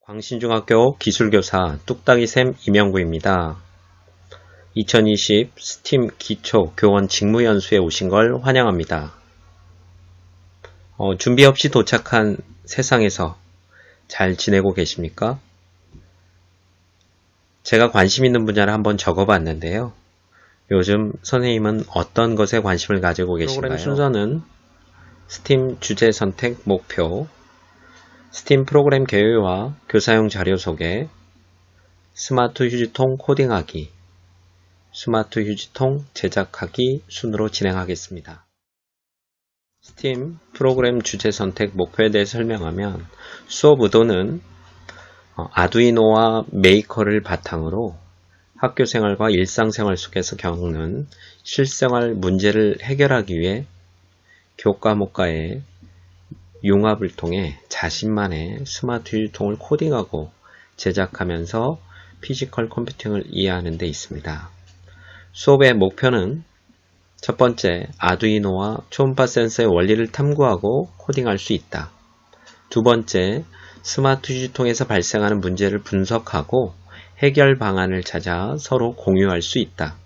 광신중학교 기술교사 뚝딱이쌤 이명구입니다. 2020 스팀 기초 교원 직무연수에 오신 걸 환영합니다. 준비 없이 도착한 세상에서 잘 지내고 계십니까? 제가 관심 있는 분야를 한번 적어봤는데요. 요즘 선생님은 어떤 것에 관심을 가지고 계신가요? 프로그램 순서는 스팀 주제 선택 목표, 스팀 프로그램 개요와 교사용 자료 소개, 스마트 휴지통 코딩하기, 스마트 휴지통 제작하기 순으로 진행하겠습니다. 스팀 프로그램 주제 선택 목표에 대해 설명하면 수업 의도는 아두이노와 메이커를 바탕으로 학교생활과 일상생활 속에서 겪는 실생활 문제를 해결하기 위해 교과목과의 융합을 통해 자신만의 스마트 휴지통을 코딩하고 제작하면서 피지컬 컴퓨팅을 이해하는 데 있습니다. 수업의 목표는 첫 번째, 아두이노와 초음파 센서의 원리를 탐구하고 코딩할 수 있다. 두 번째, 스마트 휴지통에서 발생하는 문제를 분석하고 해결 방안을 찾아 서로 공유할 수 있다.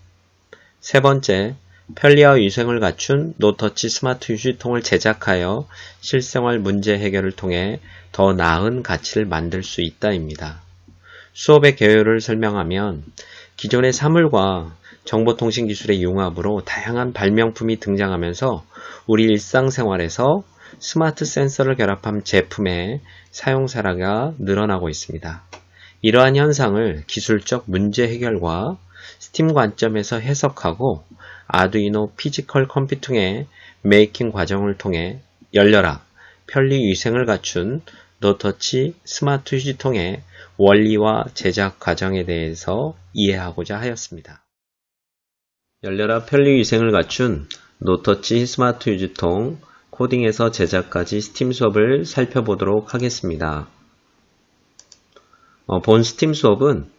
세 번째, 편리와 위생을 갖춘 노터치 스마트 휴지통을 제작하여 실생활 문제 해결을 통해 더 나은 가치를 만들 수 있다입니다. 수업의 개요를 설명하면 기존의 사물과 정보통신기술의 융합으로 다양한 발명품이 등장하면서 우리 일상생활에서 스마트 센서를 결합한 제품의 사용사라가 늘어나고 있습니다. 이러한 현상을 기술적 문제 해결과 스팀 관점에서 해석하고 아두이노 피지컬 컴퓨팅의 메이킹 과정을 통해 열려라, 편리 위생을 갖춘 노터치 스마트 휴지통의 원리와 제작 과정에 대해서 이해하고자 하였습니다. 열려라, 편리 위생을 갖춘 노터치 스마트 휴지통 코딩에서 제작까지 스팀 수업을 살펴보도록 하겠습니다. 본 스팀 수업은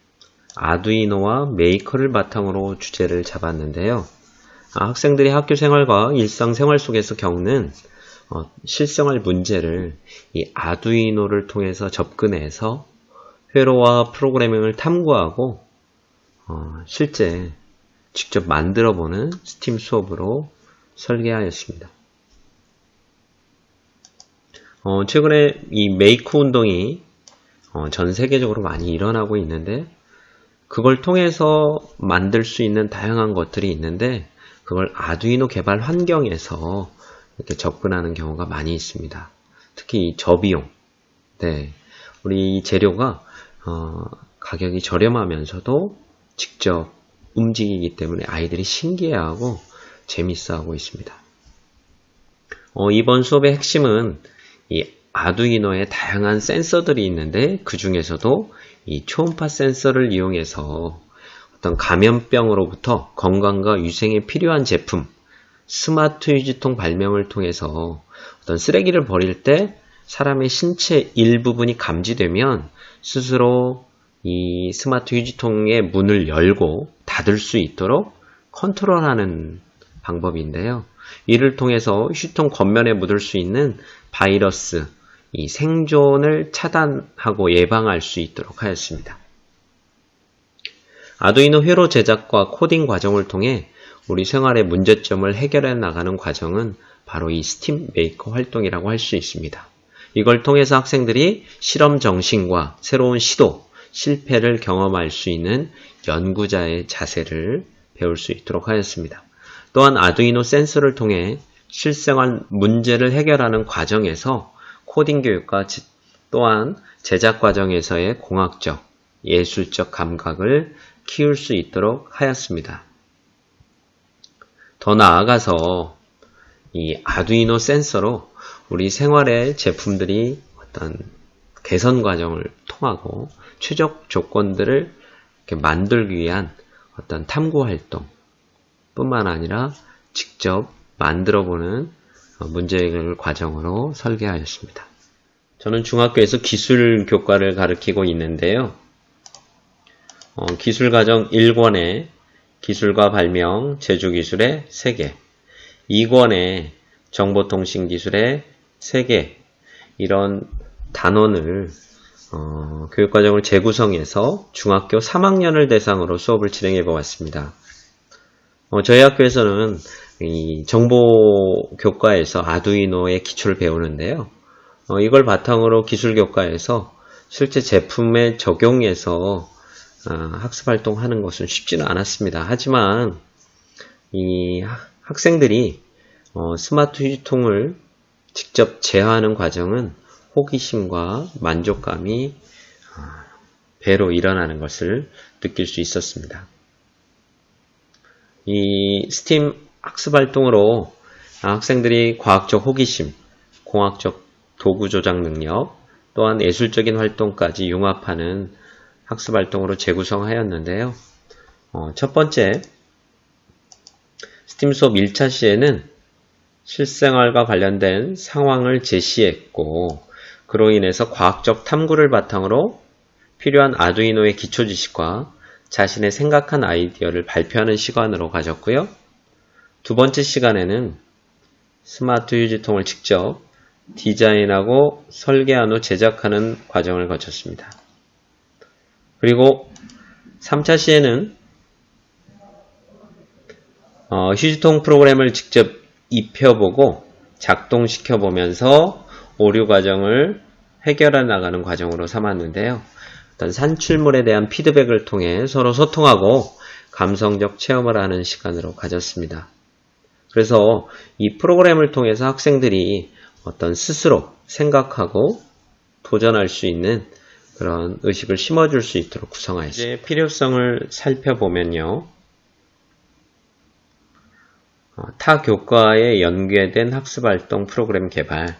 아두이노와 메이커를 바탕으로 주제를 잡았는데요. 학생들이 학교 생활과 일상생활 속에서 겪는 실생활 문제를 이 아두이노를 통해서 접근해서 회로와 프로그래밍을 탐구하고 실제 직접 만들어보는 스팀 수업으로 설계하였습니다. 최근에 이 메이크 운동이 전 세계적으로 많이 일어나고 있는데 그걸 통해서 만들 수 있는 다양한 것들이 있는데 그걸 아두이노 개발 환경에서 이렇게 접근하는 경우가 많이 있습니다. 특히 저비용. 네, 우리 이 재료가 가격이 저렴하면서도 직접 움직이기 때문에 아이들이 신기해하고 재밌어하고 있습니다. 이번 수업의 핵심은 이 아두이노의 다양한 센서들이 있는데 그 중에서도 이 초음파 센서를 이용해서 어떤 감염병으로부터 건강과 위생에 필요한 제품, 스마트 휴지통 발명을 통해서 어떤 쓰레기를 버릴 때 사람의 신체 일부분이 감지되면 스스로 이 스마트 휴지통의 문을 열고 닫을 수 있도록 컨트롤하는 방법인데요. 이를 통해서 휴지통 겉면에 묻을 수 있는 바이러스, 이 생존을 차단하고 예방할 수 있도록 하였습니다. 아두이노 회로 제작과 코딩 과정을 통해 우리 생활의 문제점을 해결해 나가는 과정은 바로 이 스팀 메이커 활동이라고 할 수 있습니다. 이걸 통해서 학생들이 실험 정신과 새로운 시도, 실패를 경험할 수 있는 연구자의 자세를 배울 수 있도록 하였습니다. 또한 아두이노 센서를 통해 실생활 문제를 해결하는 과정에서 코딩 교육과 또한 제작 과정에서의 공학적, 예술적 감각을 키울 수 있도록 하였습니다. 더 나아가서 이 아두이노 센서로 우리 생활의 제품들이 어떤 개선 과정을 통하고 최적 조건들을 이렇게 만들기 위한 어떤 탐구 활동 뿐만 아니라 직접 만들어보는 문제 해결 과정으로 설계하였습니다. 저는 중학교에서 기술 교과를 가르치고 있는데요. 기술과정 1권에 기술과 발명, 제조기술의 세계, 2권에 정보통신기술의 세계, 이런 단원을 교육과정을 재구성해서 중학교 3학년을 대상으로 수업을 진행해 보았습니다. 저희 학교에서는 이 정보교과에서 아두이노의 기초를 배우는데요. 이걸 바탕으로 기술교과에서 실제 제품에 적용해서 학습활동하는 것은 쉽지는 않았습니다. 하지만 이 학생들이 스마트 휴지통을 직접 제어하는 과정은 호기심과 만족감이 배로 일어나는 것을 느낄 수 있었습니다. 이 스팀 학습활동으로 학생들이 과학적 호기심, 공학적 도구 조작 능력, 또한 예술적인 활동까지 융합하는 학습활동으로 재구성하였는데요. 첫 번째, 스팀 수업 1차 시에는 실생활과 관련된 상황을 제시했고, 그로 인해서 과학적 탐구를 바탕으로 필요한 아두이노의 기초 지식과 자신의 생각한 아이디어를 발표하는 시간으로 가졌고요. 두 번째 시간에는 스마트 휴지통을 직접 디자인하고 설계한 후 제작하는 과정을 거쳤습니다. 그리고 3차 시에는 휴지통 프로그램을 직접 입혀보고 작동시켜보면서 오류 과정을 해결해 나가는 과정으로 삼았는데요. 어떤 산출물에 대한 피드백을 통해 서로 소통하고 감성적 체험을 하는 시간으로 가졌습니다. 그래서 이 프로그램을 통해서 학생들이 어떤 스스로 생각하고 도전할 수 있는 그런 의식을 심어줄 수 있도록 구성하였습니다. 이제 필요성을 살펴보면요. 타 교과에 연계된 학습활동 프로그램 개발,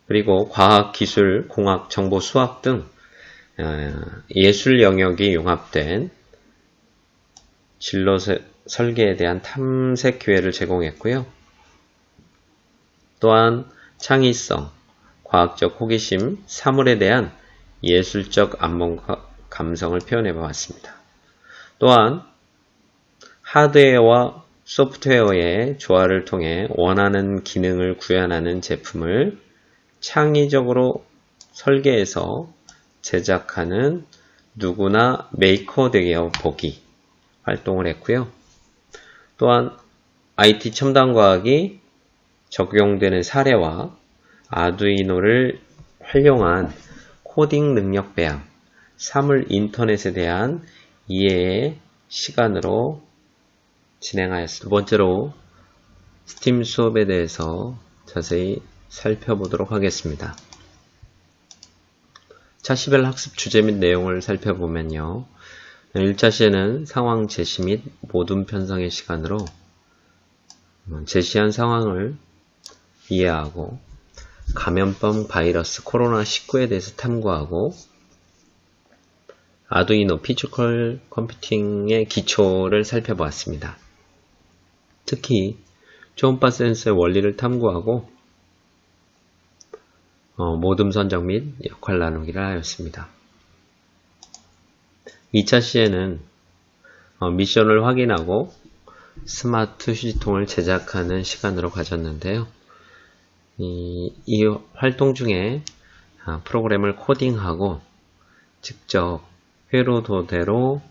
그리고 과학, 기술, 공학, 정보, 수학 등 예술 영역이 융합된 진로 설계에 대한 탐색 기회를 제공했고요. 또한 창의성, 과학적 호기심, 사물에 대한 예술적 안목과 감성을 표현해 보았습니다. 또한 하드웨어와 소프트웨어의 조화를 통해 원하는 기능을 구현하는 제품을 창의적으로 설계해서 제작하는 누구나 메이커 되어 보기 활동을 했고요. 또한 IT 첨단 과학이 적용되는 사례와 아두이노를 활용한 코딩 능력 배양, 사물 인터넷에 대한 이해의 시간으로 진행하였습니다. 두 번째로 스팀 수업에 대해서 자세히 살펴보도록 하겠습니다. 차시별 학습 주제 및 내용을 살펴보면요. 1차 시에는 상황 제시 및 모둠 편성의 시간으로 제시한 상황을 이해하고 감염병 바이러스 코로나19에 대해서 탐구하고 아두이노 피지컬 컴퓨팅의 기초를 살펴보았습니다. 특히 초음파 센서의 원리를 탐구하고 모둠 선정 및 역할 나누기를 하였습니다. 2차 시에는 미션을 확인하고 스마트 휴지통을 제작하는 시간으로 가졌는데요. 이 활동 중에 프로그램을 코딩하고 직접 회로도대로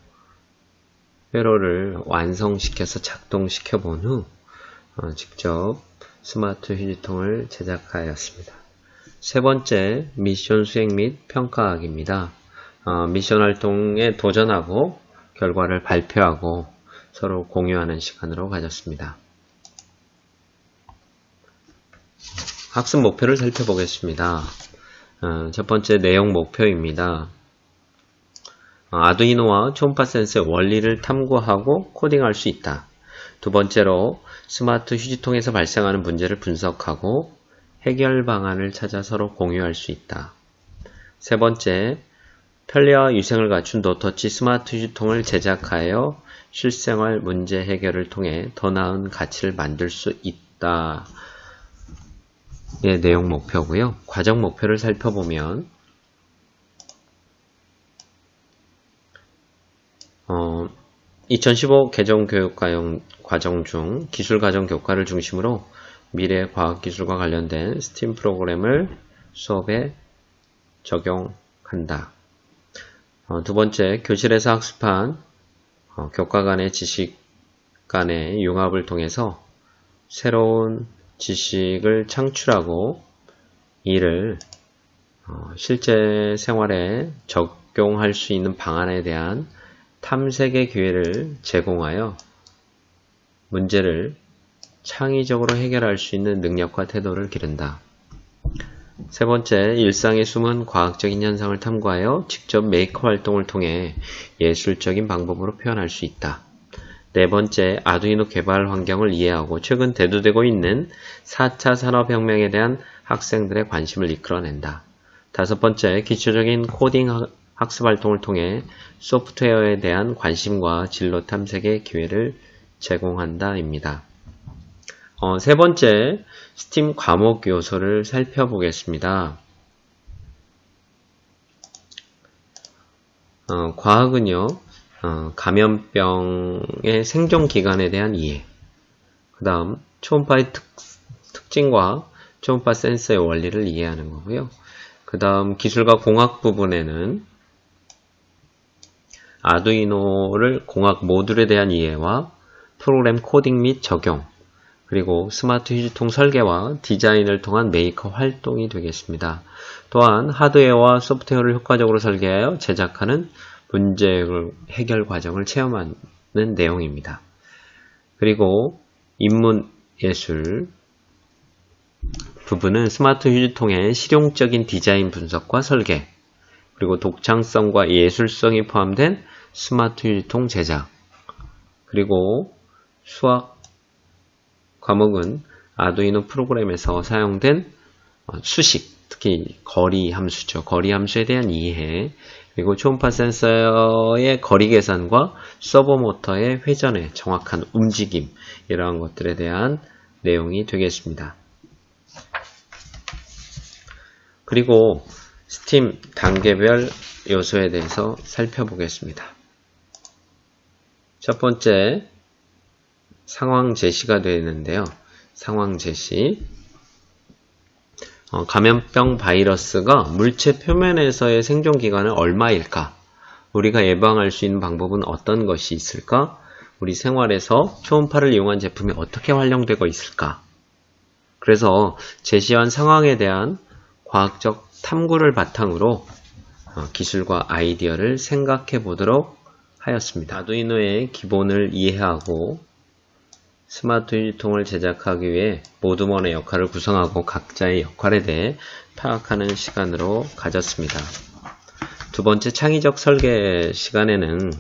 회로를 완성시켜서 작동시켜 본 후 직접 스마트 휴지통을 제작하였습니다. 세 번째, 미션 수행 및 평가하기입니다. 미션 활동에 도전하고 결과를 발표하고 서로 공유하는 시간으로 가졌습니다. 학습 목표를 살펴보겠습니다. 첫 번째, 내용 목표입니다. 아두이노와 초음파 센서의 원리를 탐구하고 코딩할 수 있다. 두 번째로, 스마트 휴지통에서 발생하는 문제를 분석하고 해결 방안을 찾아 서로 공유할 수 있다. 세 번째, 편리와 위생을 갖춘 노터치 스마트 휴지통을 제작하여 실생활 문제 해결을 통해 더 나은 가치를 만들 수 있다. 의 내용 목표고요. 과정 목표를 살펴보면 2015 개정교육과정 과정 중 기술과정 교과를 중심으로 미래 과학기술과 관련된 스팀 프로그램을 수업에 적용하였습니다. 한다. 두 번째, 교실에서 학습한 교과 간의 지식 간의 융합을 통해서 새로운 지식을 창출하고 이를 실제 생활에 적용할 수 있는 방안에 대한 탐색의 기회를 제공하여 문제를 창의적으로 해결할 수 있는 능력과 태도를 기른다. 세 번째, 일상의 숨은 과학적인 현상을 탐구하여 직접 메이커 활동을 통해 예술적인 방법으로 표현할 수 있다. 네 번째, 아두이노 개발 환경을 이해하고 최근 대두되고 있는 4차 산업혁명에 대한 학생들의 관심을 이끌어낸다. 다섯 번째, 기초적인 코딩 학습 활동을 통해 소프트웨어에 대한 관심과 진로 탐색의 기회를 제공한다입니다. 세 번째, 스팀 과목 요소를 살펴보겠습니다. 과학은요, 감염병의 생존 기간에 대한 이해, 그 다음 초음파의 특징과 초음파 센서의 원리를 이해하는 거고요. 그 다음 기술과 공학 부분에는 아두이노를 공학 모듈에 대한 이해와 프로그램 코딩 및 적용, 그리고 스마트 휴지통 설계와 디자인을 통한 메이커 활동이 되겠습니다. 또한 하드웨어와 소프트웨어를 효과적으로 설계하여 제작하는 문제 해결 과정을 체험하는 내용입니다. 그리고 인문예술 부분은 스마트 휴지통의 실용적인 디자인 분석과 설계, 그리고 독창성과 예술성이 포함된 스마트 휴지통 제작, 그리고 수학 과목은 아두이노 프로그램에서 사용된 수식, 특히 거리 함수죠. 거리 함수에 대한 이해, 그리고 초음파 센서의 거리 계산과 서버 모터의 회전의 정확한 움직임, 이러한 것들에 대한 내용이 되겠습니다. 그리고 스팀 단계별 요소에 대해서 살펴보겠습니다. 첫 번째, 상황 제시가 되는데요. 상황 제시. 감염병 바이러스가 물체 표면에서의 생존 기간은 얼마일까? 우리가 예방할 수 있는 방법은 어떤 것이 있을까? 우리 생활에서 초음파를 이용한 제품이 어떻게 활용되고 있을까? 그래서 제시한 상황에 대한 과학적 탐구를 바탕으로 기술과 아이디어를 생각해 보도록 하였습니다. 아두이노의 기본을 이해하고 스마트 휴지통을 제작하기 위해 모두먼의 역할을 구성하고 각자의 역할에 대해 파악하는 시간으로 가졌습니다. 두 번째, 창의적 설계 시간에는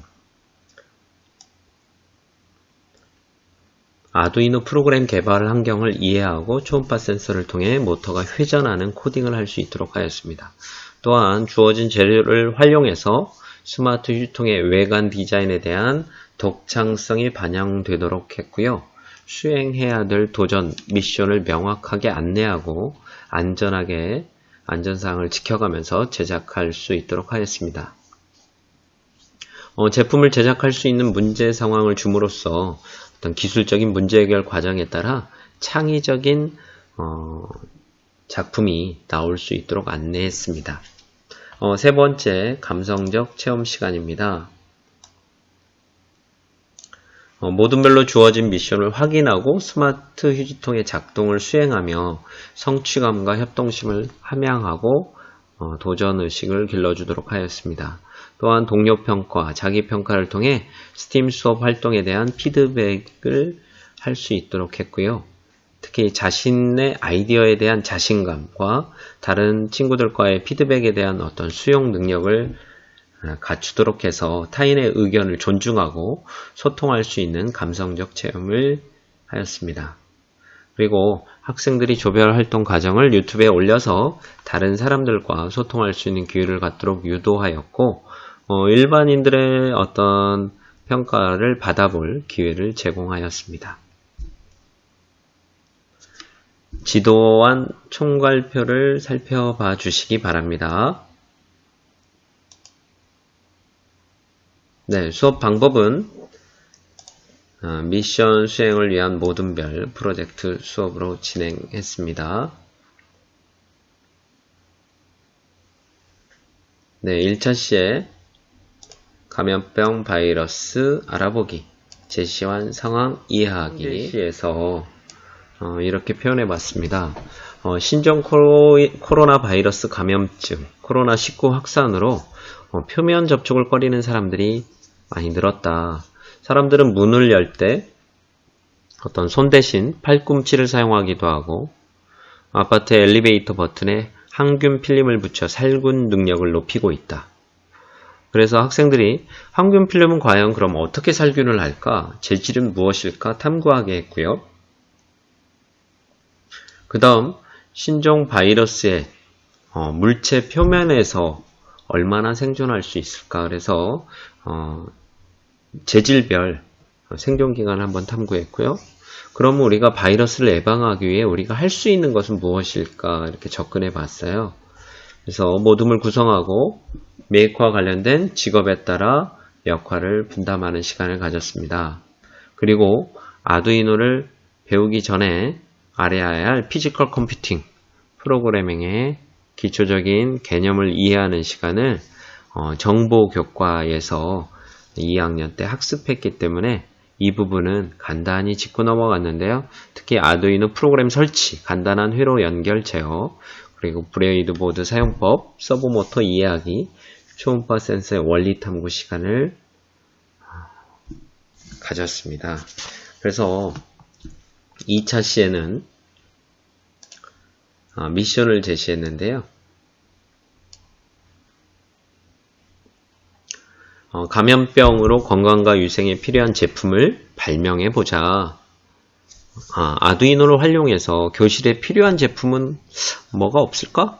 아두이노 프로그램 개발 환경을 이해하고 초음파 센서를 통해 모터가 회전하는 코딩을 할 수 있도록 하였습니다. 또한 주어진 재료를 활용해서 스마트 휴지통의 외관 디자인에 대한 독창성이 반영되도록 했고요. 수행해야 될 도전, 미션을 명확하게 안내하고 안전하게 안전사항을 지켜가면서 제작할 수 있도록 하였습니다. 제품을 제작할 수 있는 문제 상황을 줌으로써 어떤 기술적인 문제 해결 과정에 따라 창의적인 작품이 나올 수 있도록 안내했습니다. 세 번째, 감성적 체험 시간입니다. 모둠별로 주어진 미션을 확인하고 스마트 휴지통의 작동을 수행하며 성취감과 협동심을 함양하고 도전의식을 길러주도록 하였습니다. 또한 동료평가, 자기평가를 통해 스팀 수업 활동에 대한 피드백을 할 수 있도록 했고요. 특히 자신의 아이디어에 대한 자신감과 다른 친구들과의 피드백에 대한 어떤 수용 능력을 갖추도록 해서 타인의 의견을 존중하고 소통할 수 있는 감성적 체험을 하였습니다. 그리고 학생들이 조별 활동 과정을 유튜브에 올려서 다른 사람들과 소통할 수 있는 기회를 갖도록 유도하였고, 일반인들의 어떤 평가를 받아볼 기회를 제공하였습니다. 지도안 총괄표를 살펴봐 주시기 바랍니다. 네, 수업 방법은 미션 수행을 위한 모둠별 프로젝트 수업으로 진행했습니다. 네, 1차 시에 감염병 바이러스 알아보기, 제시한 상황 이해하기 시에서 이렇게 표현해 봤습니다. 신종 코로나 바이러스 감염증, 코로나19 확산으로 표면 접촉을 꺼리는 사람들이 많이 늘었다. 사람들은 문을 열 때 어떤 손 대신 팔꿈치를 사용하기도 하고, 아파트 엘리베이터 버튼에 항균 필름을 붙여 살균 능력을 높이고 있다. 그래서 학생들이 항균 필름은 과연 그럼 어떻게 살균을 할까? 재질은 무엇일까? 탐구하게 했고요. 그 다음 신종 바이러스의 물체 표면에서 얼마나 생존할 수 있을까? 그래서 재질별 생존기간을 한번 탐구했고요. 그럼 우리가 바이러스를 예방하기 위해 우리가 할 수 있는 것은 무엇일까? 이렇게 접근해 봤어요. 그래서 모둠을 구성하고 메이커와 관련된 직업에 따라 역할을 분담하는 시간을 가졌습니다. 그리고 아두이노를 배우기 전에 알아야 할 피지컬 컴퓨팅, 프로그래밍의 기초적인 개념을 이해하는 시간을 정보교과에서 2학년 때 학습했기 때문에 이 부분은 간단히 짚고 넘어갔는데요. 특히 아두이노 프로그램 설치, 간단한 회로 연결 제어, 그리고 브레이드보드 사용법, 서브모터 이해하기, 초음파 센서의 원리 탐구 시간을 가졌습니다. 그래서 2차 시에는 미션을 제시했는데요. 감염병으로 건강과 유생에 필요한 제품을 발명해보자. 아두이노를 활용해서 교실에 필요한 제품은 뭐가 없을까?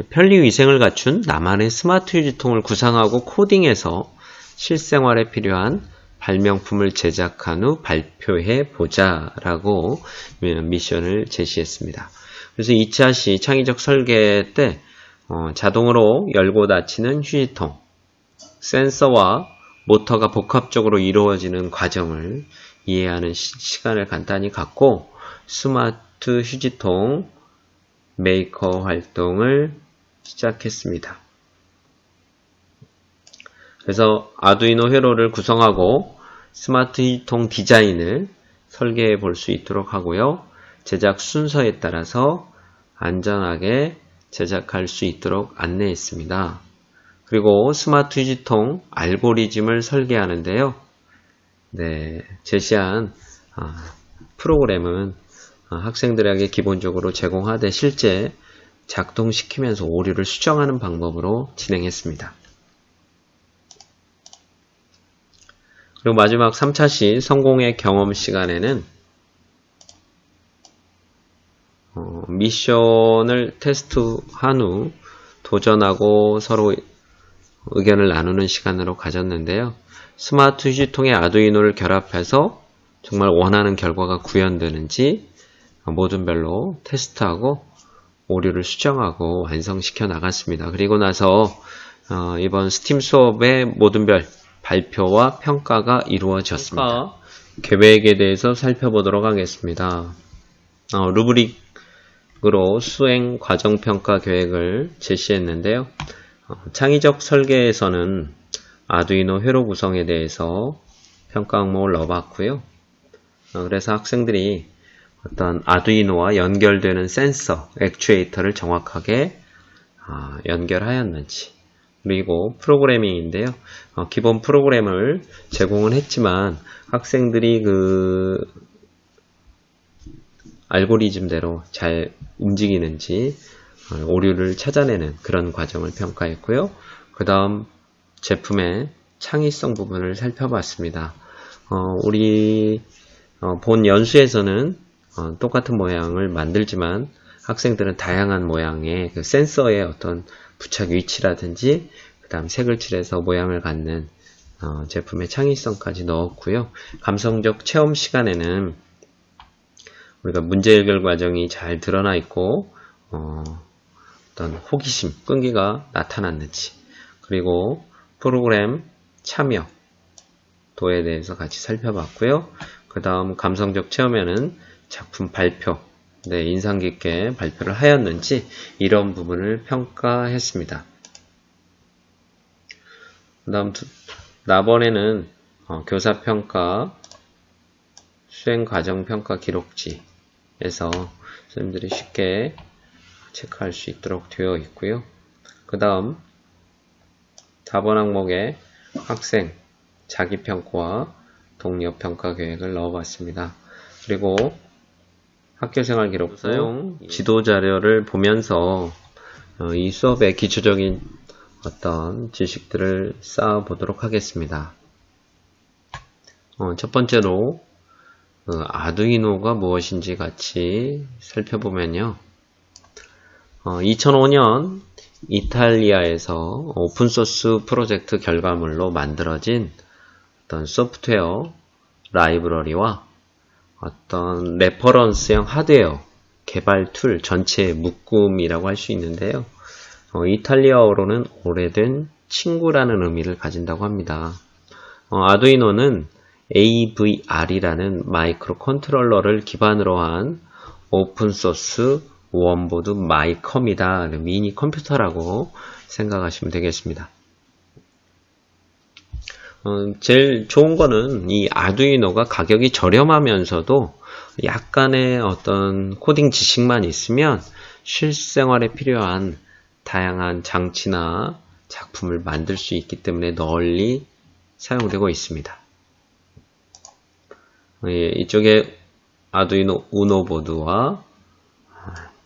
편리위생을 갖춘 나만의 스마트 휴지통을 구상하고 코딩해서 실생활에 필요한 발명품을 제작한 후 발표해보자 라고 미션을 제시했습니다. 그래서 2차 시 창의적 설계 때 자동으로 열고 닫히는 휴지통, 센서와 모터가 복합적으로 이루어지는 과정을 이해하는 시간을 간단히 갖고 스마트 휴지통 메이커 활동을 시작했습니다. 그래서 아두이노 회로를 구성하고 스마트 휴지통 디자인을 설계해 볼 수 있도록 하고요. 제작 순서에 따라서 안전하게 제작할 수 있도록 안내했습니다. 그리고 스마트 휴지통 알고리즘을 설계하는데요. 네, 제시한 프로그램은 학생들에게 기본적으로 제공하되 실제 작동시키면서 오류를 수정하는 방법으로 진행했습니다. 그리고 마지막 3차 시 성공의 경험 시간에는 미션을 테스트한 후 도전하고 서로 의견을 나누는 시간으로 가졌는데요. 스마트 휴지통에 아두이노를 결합해서 정말 원하는 결과가 구현되는지 모둠별로 테스트하고 오류를 수정하고 완성시켜 나갔습니다. 그리고 나서 이번 스팀 수업의 모둠별 발표와 평가가 이루어졌습니다. 계획에 대해서 살펴보도록 하겠습니다. 루브릭으로 수행 과정평가 계획을 제시했는데요. 창의적 설계에서는 아두이노 회로 구성에 대해서 평가 항목을 넣어봤고요. 그래서 학생들이 어떤 아두이노와 연결되는 센서, 액추에이터를 정확하게 연결하였는지, 그리고 프로그래밍인데요. 기본 프로그램을 제공은 했지만 학생들이 그 알고리즘대로 잘 움직이는지 오류를 찾아내는 그런 과정을 평가했고요. 그 다음 제품의 창의성 부분을 살펴봤습니다. 우리 본 연수에서는 똑같은 모양을 만들지만 학생들은 다양한 모양의 그 센서의 어떤 부착 위치라든지 그 다음 색을 칠해서 모양을 갖는 제품의 창의성까지 넣었고요. 감성적 체험 시간에는 우리가 문제 해결 과정이 잘 드러나 있고 어떤 호기심, 끈기가 나타났는지, 그리고 프로그램 참여 도에 대해서 같이 살펴봤고요. 그 다음 감성적 체험에는 작품 발표, 인상 깊게 발표를 하였는지 이런 부분을 평가했습니다. 그 다음 나번에는 교사평가, 수행과정평가 기록지에서 선생님들이 쉽게 체크할 수 있도록 되어 있고요. 그 다음 4번 항목에 학생 자기평가와 동료평가 계획을 넣어봤습니다. 그리고 학교생활 기록 사용 지도자료를 보면서 이 수업의 기초적인 어떤 지식들을 쌓아보도록 하겠습니다. 첫 번째로 아두이노가 무엇인지 같이 살펴보면요. 2005년 이탈리아에서 오픈소스 프로젝트 결과물로 만들어진 어떤 소프트웨어 라이브러리와 어떤 레퍼런스형 하드웨어 개발 툴 전체의 묶음이라고 할 수 있는데요. 이탈리아어로는 오래된 친구라는 의미를 가진다고 합니다. 아두이노는 AVR이라는 마이크로 컨트롤러를 기반으로 한 오픈소스 원보드 마이컴이다. 미니 컴퓨터라고 생각하시면 되겠습니다. 제일 좋은 거는 이 아두이노가 가격이 저렴하면서도 약간의 어떤 코딩 지식만 있으면 실생활에 필요한 다양한 장치나 작품을 만들 수 있기 때문에 널리 사용되고 있습니다. 이쪽에 아두이노 우노 보드와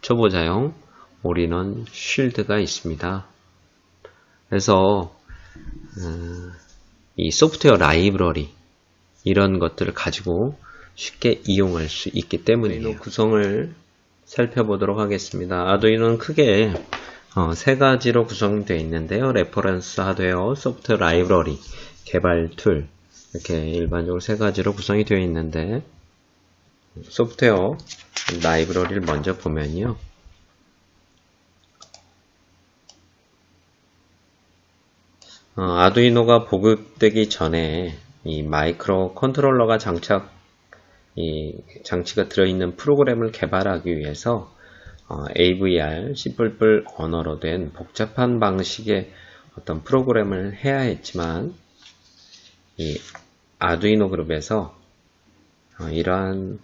초보자용 올인원 쉴드가 있습니다. 그래서 이 소프트웨어 라이브러리 이런 것들을 가지고 쉽게 이용할 수 있기 때문이에요. 구성을 살펴보도록 하겠습니다. 아두이노는 크게 세 가지로 구성되어 있는데요. 레퍼런스 하드웨어, 소프트웨어 라이브러리, 개발 툴 이렇게 일반적으로 세 가지로 구성이 되어 있는데 소프트웨어 라이브러리를 먼저 보면요. 아두이노가 보급되기 전에 이 마이크로 컨트롤러가 장치가 들어있는 프로그램을 개발하기 위해서 AVR, C++ 언어로 된 복잡한 방식의 어떤 프로그램을 해야 했지만 이 아두이노 그룹에서 이러한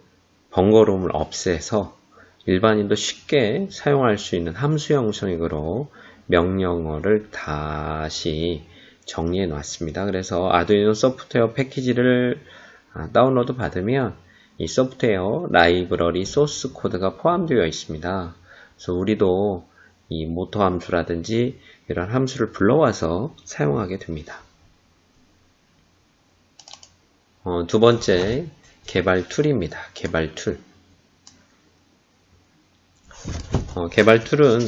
번거로움을 없애서 일반인도 쉽게 사용할 수 있는 함수 형식으로 명령어를 다시 정리해 놨습니다. 그래서 아두이노 소프트웨어 패키지를 다운로드 받으면 이 소프트웨어 라이브러리 소스 코드가 포함되어 있습니다. 그래서 우리도 이 모터 함수라든지 이런 함수를 불러와서 사용하게 됩니다. 두 번째 개발 툴입니다. 개발 툴. 개발 툴은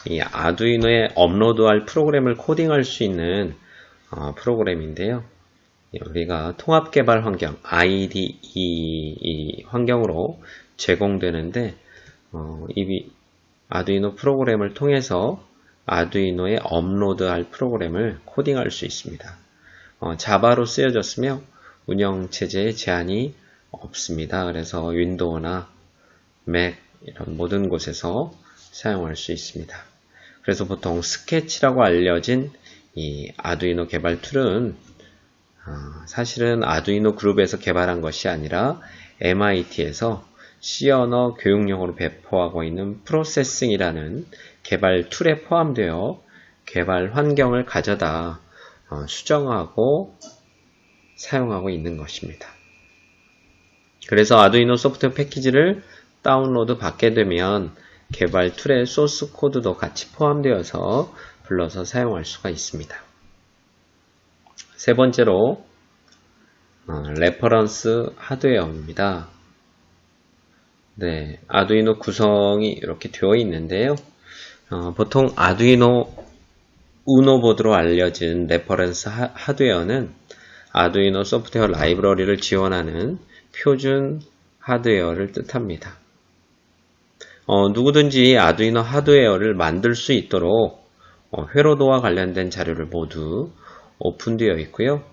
이 아두이노에 업로드할 프로그램을 코딩할 수 있는 프로그램인데요. 우리가 통합 개발 환경 IDE 환경으로 제공되는데 이 아두이노 프로그램을 통해서 아두이노에 업로드할 프로그램을 코딩할 수 있습니다. 자바로 쓰여졌으며 운영체제에 제한이 없습니다. 그래서 윈도우나 맥 이런 모든 곳에서 사용할 수 있습니다. 그래서 보통 스케치라고 알려진 이 아두이노 개발 툴은 사실은 아두이노 그룹에서 개발한 것이 아니라 MIT에서 C 언어 교육용으로 배포하고 있는 프로세싱이라는 개발 툴에 포함되어 개발 환경을 가져다 수정하고 사용하고 있는 것입니다. 그래서 아두이노 소프트웨어 패키지를 다운로드 받게 되면 개발 툴의 소스 코드도 같이 포함되어서 불러서 사용할 수가 있습니다. 세 번째로 레퍼런스 하드웨어입니다. 네, 아두이노 구성이 이렇게 되어 있는데요. 보통 아두이노 우노 보드로 알려진 레퍼런스 하드웨어는 아두이노 소프트웨어 라이브러리를 지원하는 표준 하드웨어를 뜻합니다. 누구든지 아두이노 하드웨어를 만들 수 있도록 회로도와 관련된 자료를 모두 오픈되어 있고요.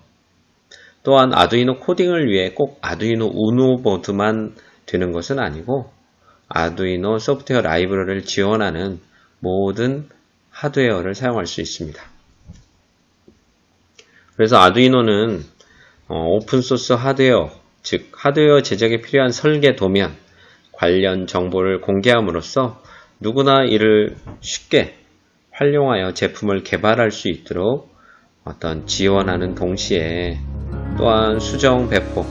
또한 아두이노 코딩을 위해 꼭 아두이노 우노 보드만 되는 것은 아니고 아두이노 소프트웨어 라이브러리를 지원하는 모든 하드웨어를 사용할 수 있습니다. 그래서 아두이노는 오픈소스 하드웨어, 즉 하드웨어 제작에 필요한 설계 도면, 관련 정보를 공개함으로써 누구나 이를 쉽게 활용하여 제품을 개발할 수 있도록 지원하는 동시에 또한 수정, 배포,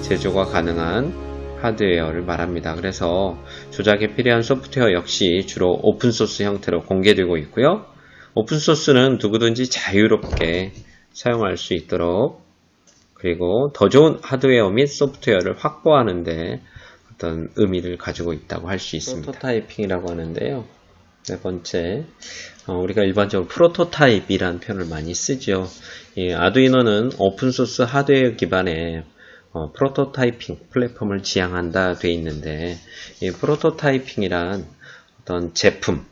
제조가 가능한 하드웨어를 말합니다. 그래서 조작에 필요한 소프트웨어 역시 주로 오픈소스 형태로 공개되고 있고요. 오픈소스는 누구든지 자유롭게 사용할 수 있도록, 그리고 더 좋은 하드웨어 및 소프트웨어를 확보하는데 어떤 의미를 가지고 있다고 할 수 있습니다. 프로토타이핑이라고 하는데요. 네 번째, 우리가 일반적으로 프로토타입이라는 표현을 많이 쓰죠. 이 아두이노는 오픈소스 하드웨어 기반의 프로토타이핑 플랫폼을 지향한다 되어 있는데, 이 프로토타이핑이란 어떤 제품,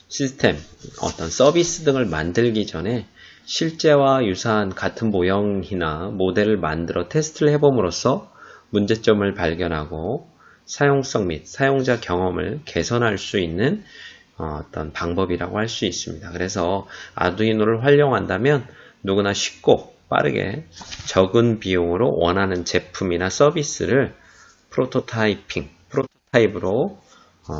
시스템, 어떤 서비스 등을 만들기 전에 실제와 유사한 같은 모형이나 모델을 만들어 테스트를 해봄으로써 문제점을 발견하고 사용성 및 사용자 경험을 개선할 수 있는 어떤 방법이라고 할 수 있습니다. 그래서 아두이노를 활용한다면 누구나 쉽고 빠르게 적은 비용으로 원하는 제품이나 서비스를 프로토타입으로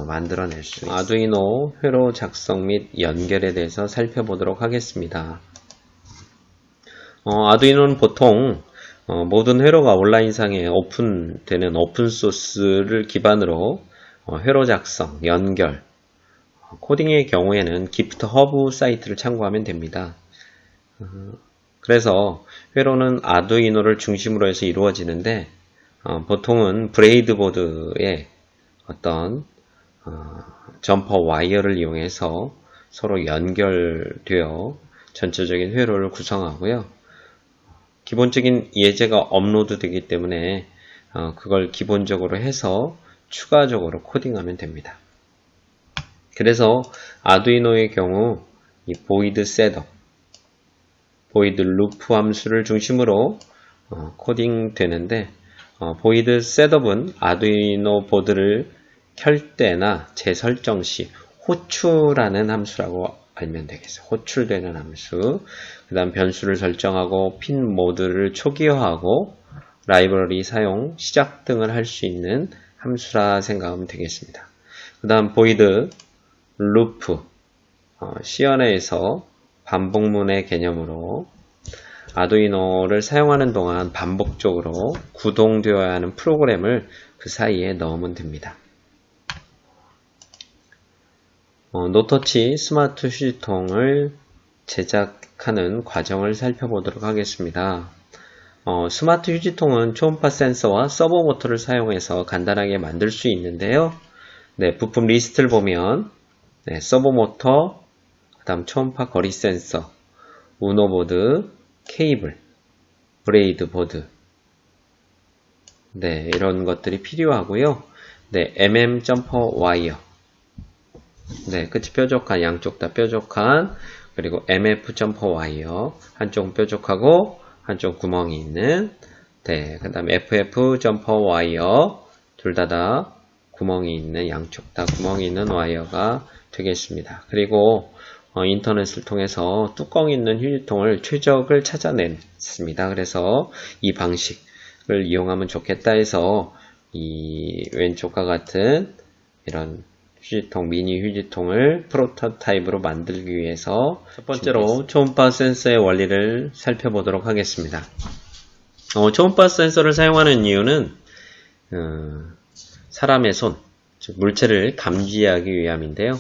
만들어낼 수 있습니다. 아두이노 회로 작성 및 연결에 대해서 살펴보도록 하겠습니다. 아두이노는 보통 모든 회로가 온라인상에 오픈되는 오픈소스를 기반으로 회로 작성, 연결, 코딩의 경우에는 기프트 허브 사이트를 참고하면 됩니다. 그래서 회로는 아두이노를 중심으로 해서 이루어지는데, 보통은 브레이드보드에 어떤 점퍼 와이어를 이용해서 서로 연결되어 전체적인 회로를 구성하고요. 기본적인 예제가 업로드 되기 때문에 그걸 기본적으로 해서 추가적으로 코딩하면 됩니다. 그래서 아두이노의 경우 이 void setup, void loop 함수를 중심으로 코딩 되는데, void setup은 아두이노 보드를 켤 때나 재설정 시 호출하는 함수라고 알면 되겠어요. 호출되는 함수. 그 다음 변수를 설정하고 핀 모드를 초기화하고 라이브러리 사용, 시작 등을 할 수 있는 함수라 생각하면 되겠습니다. 그 다음 void loop, 시연회에서 반복문의 개념으로 아두이노를 사용하는 동안 반복적으로 구동되어야 하는 프로그램을 그 사이에 넣으면 됩니다. 노터치 스마트 휴지통을 제작하는 과정을 살펴보도록 하겠습니다. 스마트 휴지통은 초음파 센서와 서버 모터를 사용해서 간단하게 만들 수 있는데요. 네, 부품 리스트를 보면 서버 모터, 그 다음 초음파 거리 센서, 우노 보드, 케이블, 브레이드 보드, 네, 이런 것들이 필요하고요. 네, 점퍼 와이어, 네, 끝이 뾰족한, 양쪽 다 뾰족한, 그리고 점퍼 와이어, 한쪽은 뾰족하고 한쪽 구멍이 있는, 네, 그 다음에 점퍼 와이어, 둘 다 구멍이 있는, 양쪽 다 구멍이 있는 와이어가 되겠습니다. 그리고 인터넷을 통해서 뚜껑 있는 휴지통을 최적을 찾아냈습니다. 그래서 이 방식을 이용하면 좋겠다 해서 이 왼쪽과 같은 이런 휴지통, 미니 휴지통을 프로토타입으로 만들기 위해서 첫 번째로 초음파 센서의 원리를 살펴보도록 하겠습니다. 초음파 센서를 사용하는 이유는 사람의 손, 즉 물체를 감지하기 위함인데요.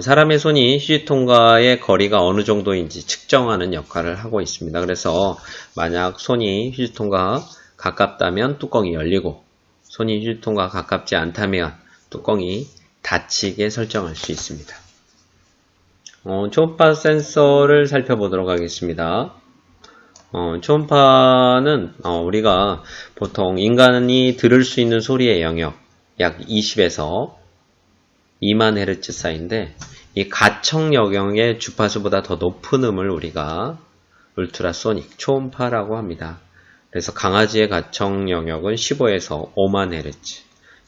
사람의 손이 휴지통과의 거리가 어느 정도인지 측정하는 역할을 하고 있습니다. 그래서 만약 손이 휴지통과 가깝다면 뚜껑이 열리고, 손이 휴지통과 가깝지 않다면 뚜껑이 닫히게 설정할 수 있습니다. 초음파 센서를 살펴보도록 하겠습니다. 초음파는 우리가 보통 인간이 들을 수 있는 소리의 영역 약 20에서 2만 헤르츠 사이인데, 이 가청 영역의 주파수보다 더 높은 음을 우리가 울트라소닉, 초음파라고 합니다. 그래서 강아지의 가청 영역은 15에서 5만 헤르츠,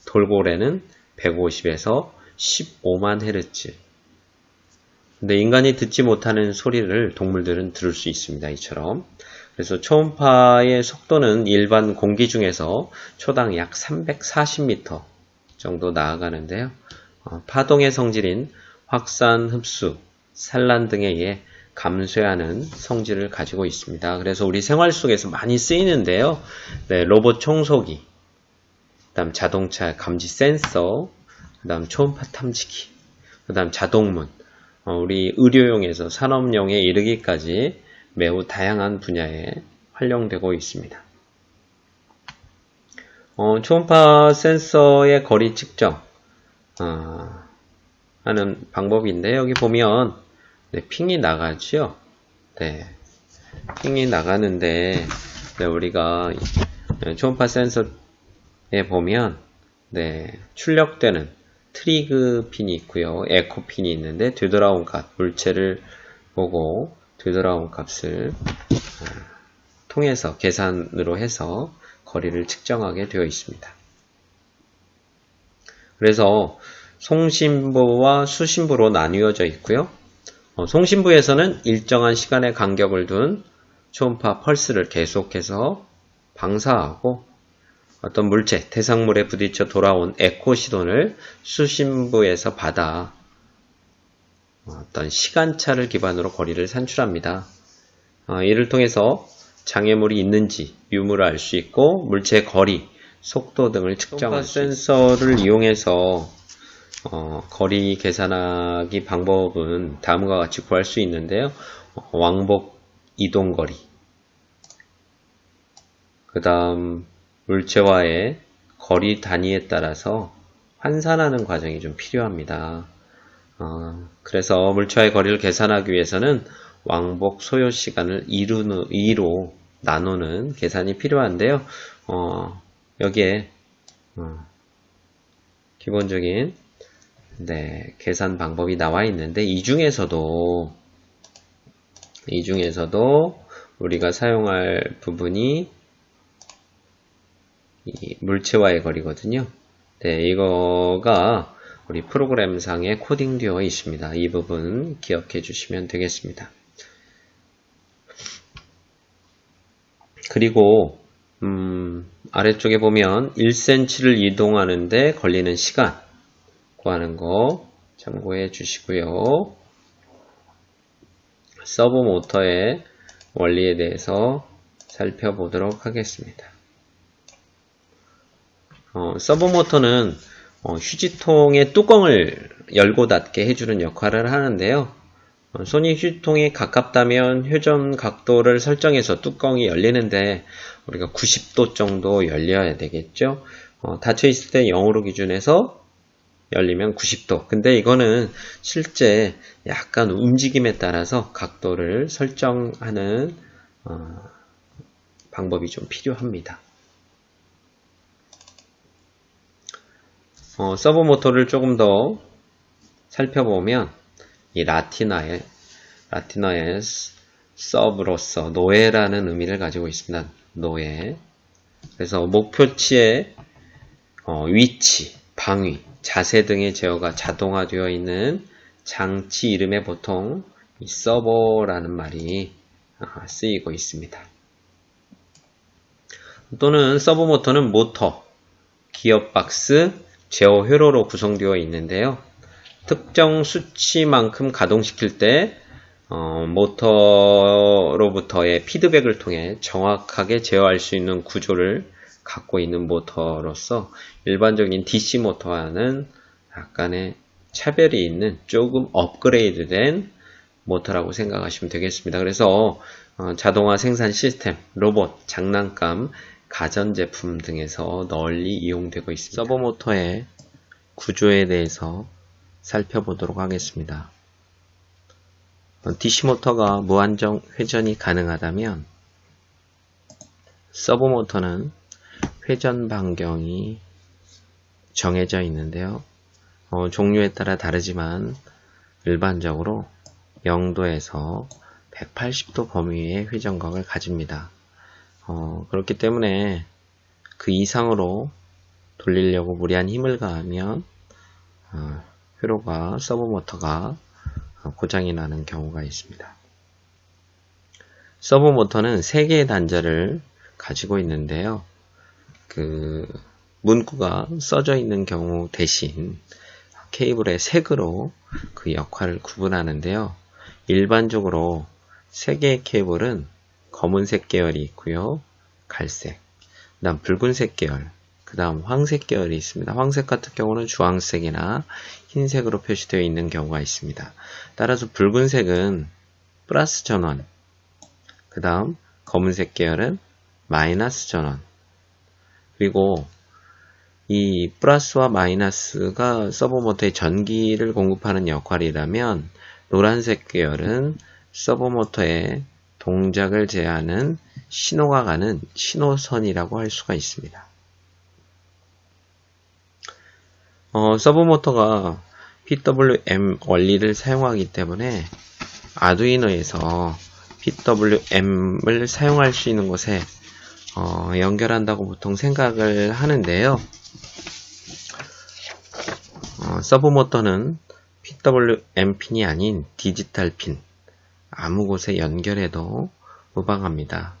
돌고래는 150에서 15만 헤르츠. 근데 인간이 듣지 못하는 소리를 동물들은 들을 수 있습니다. 이처럼. 그래서 초음파의 속도는 일반 공기 중에서 초당 약 340m 정도 나아가는데요. 파동의 성질인 확산, 흡수, 산란 등에 의해 감쇄하는 성질을 가지고 있습니다. 그래서 우리 생활 속에서 많이 쓰이는데요. 네, 로봇 청소기, 그다음 자동차 감지 센서, 그다음 초음파 탐지기, 그다음 자동문, 우리 의료용에서 산업용에 이르기까지 매우 다양한 분야에 활용되고 있습니다. 초음파 센서의 거리 측정 하는 방법인데 여기 보면 네, 핑이 나가죠. 네, 핑이 나가는데 네, 우리가 초음파 센서에 보면 네, 출력되는 트리그 핀이 있고요. 에코 핀이 있는데 되돌아온 값, 물체를 보고 되돌아온 값을 통해서 계산으로 해서 거리를 측정하게 되어 있습니다. 그래서 송신부와 수신부로 나뉘어져 있고요. 송신부에서는 일정한 시간의 간격을 둔 초음파 펄스를 계속해서 방사하고 어떤 물체, 대상물에 부딪혀 돌아온 에코 시돈을 수신부에서 받아 어떤 시간차를 기반으로 거리를 산출합니다. 이를 통해서 장애물이 있는지 유무를 알 수 있고 물체의 거리, 속도 등을 측정할 수 있습니다. 센서를 이용해서 거리 계산하기 방법은 다음과 같이 구할 수 있는데요. 왕복 이동거리, 그 다음 물체와의 거리 단위에 따라서 환산하는 과정이 좀 필요합니다. 그래서 물체와의 거리를 계산하기 위해서는 왕복 소요 시간을 2로 나누는 계산이 필요한데요. 여기에 기본적인 계산 방법이 나와 있는데 이 중에서도 우리가 사용할 부분이 이 물체와의 거리거든요. 네, 이거가 우리 프로그램상에 코딩되어 있습니다. 이 부분 기억해 주시면 되겠습니다. 그리고 아래쪽에 보면 1cm를 이동하는데 걸리는 시간 구하는 거 참고해 주시고요. 서브 모터의 원리에 대해서 살펴보도록 하겠습니다. 서브 모터는 휴지통의 뚜껑을 열고 닫게 해주는 역할을 하는데요. 손이 휴지통에 가깝다면 회전 각도를 설정해서 뚜껑이 열리는데 우리가 90도 정도 열려야 되겠죠. 닫혀 있을 때 0으로 기준해서 열리면 90도. 근데 이거는 실제 약간 움직임에 따라서 각도를 설정하는 방법이 좀 필요합니다. 서브 모터를 조금 더 살펴보면 이 라틴어의 서브로서 노예라는 의미를 가지고 있습니다. 노예. 그래서 목표치의 위치, 방위, 자세 등의 제어가 자동화되어 있는 장치 이름에 보통 이 서버라는 말이 쓰이고 있습니다. 또는 서브 모터는 모터, 기어박스, 제어 회로로 구성되어 있는데요. 특정 수치만큼 가동시킬 때 모터로부터의 피드백을 통해 정확하게 제어할 수 있는 구조를 갖고 있는 모터로서 일반적인 DC 모터와는 약간의 차별이 있는 조금 업그레이드된 모터라고 생각하시면 되겠습니다. 그래서 자동화 생산 시스템, 로봇, 장난감, 가전제품 등에서 널리 이용되고 있습니다. 서버 모터의 구조에 대해서 살펴보도록 하겠습니다. DC 모터가 무한정 회전이 가능하다면 서버 모터는 회전 반경이 정해져 있는데요. 종류에 따라 다르지만 일반적으로 0도에서 180도 범위의 회전각을 가집니다. 그렇기 때문에 그 이상으로 돌리려고 무리한 힘을 가하면 서버 모터가 고장이 나는 경우가 있습니다. 서브 모터는 3개의 단자를 가지고 있는데요. 그 문구가 써져 있는 경우 대신 케이블의 색으로 그 역할을 구분하는데요. 일반적으로 3개의 케이블은 검은색 계열이 있고요. 갈색, 그 다음 붉은색 계열, 그 다음 황색 계열이 있습니다. 황색 같은 경우는 주황색이나 흰색으로 표시되어 있는 경우가 있습니다. 따라서 붉은색은 플러스 전원, 그 다음 검은색 계열은 마이너스 전원. 그리고 이 플러스와 마이너스가 서버모터에 전기를 공급하는 역할이라면 노란색 계열은 서버모터의 동작을 제어하는 신호가 가는 신호선이라고 할 수가 있습니다. 서버모터가 PWM 원리를 사용하기 때문에 아두이노에서 PWM을 사용할 수 있는 곳에 연결한다고 보통 생각을 하는데요. 서브모터는 PWM 핀이 아닌 디지털 핀, 아무 곳에 연결해도 무방합니다.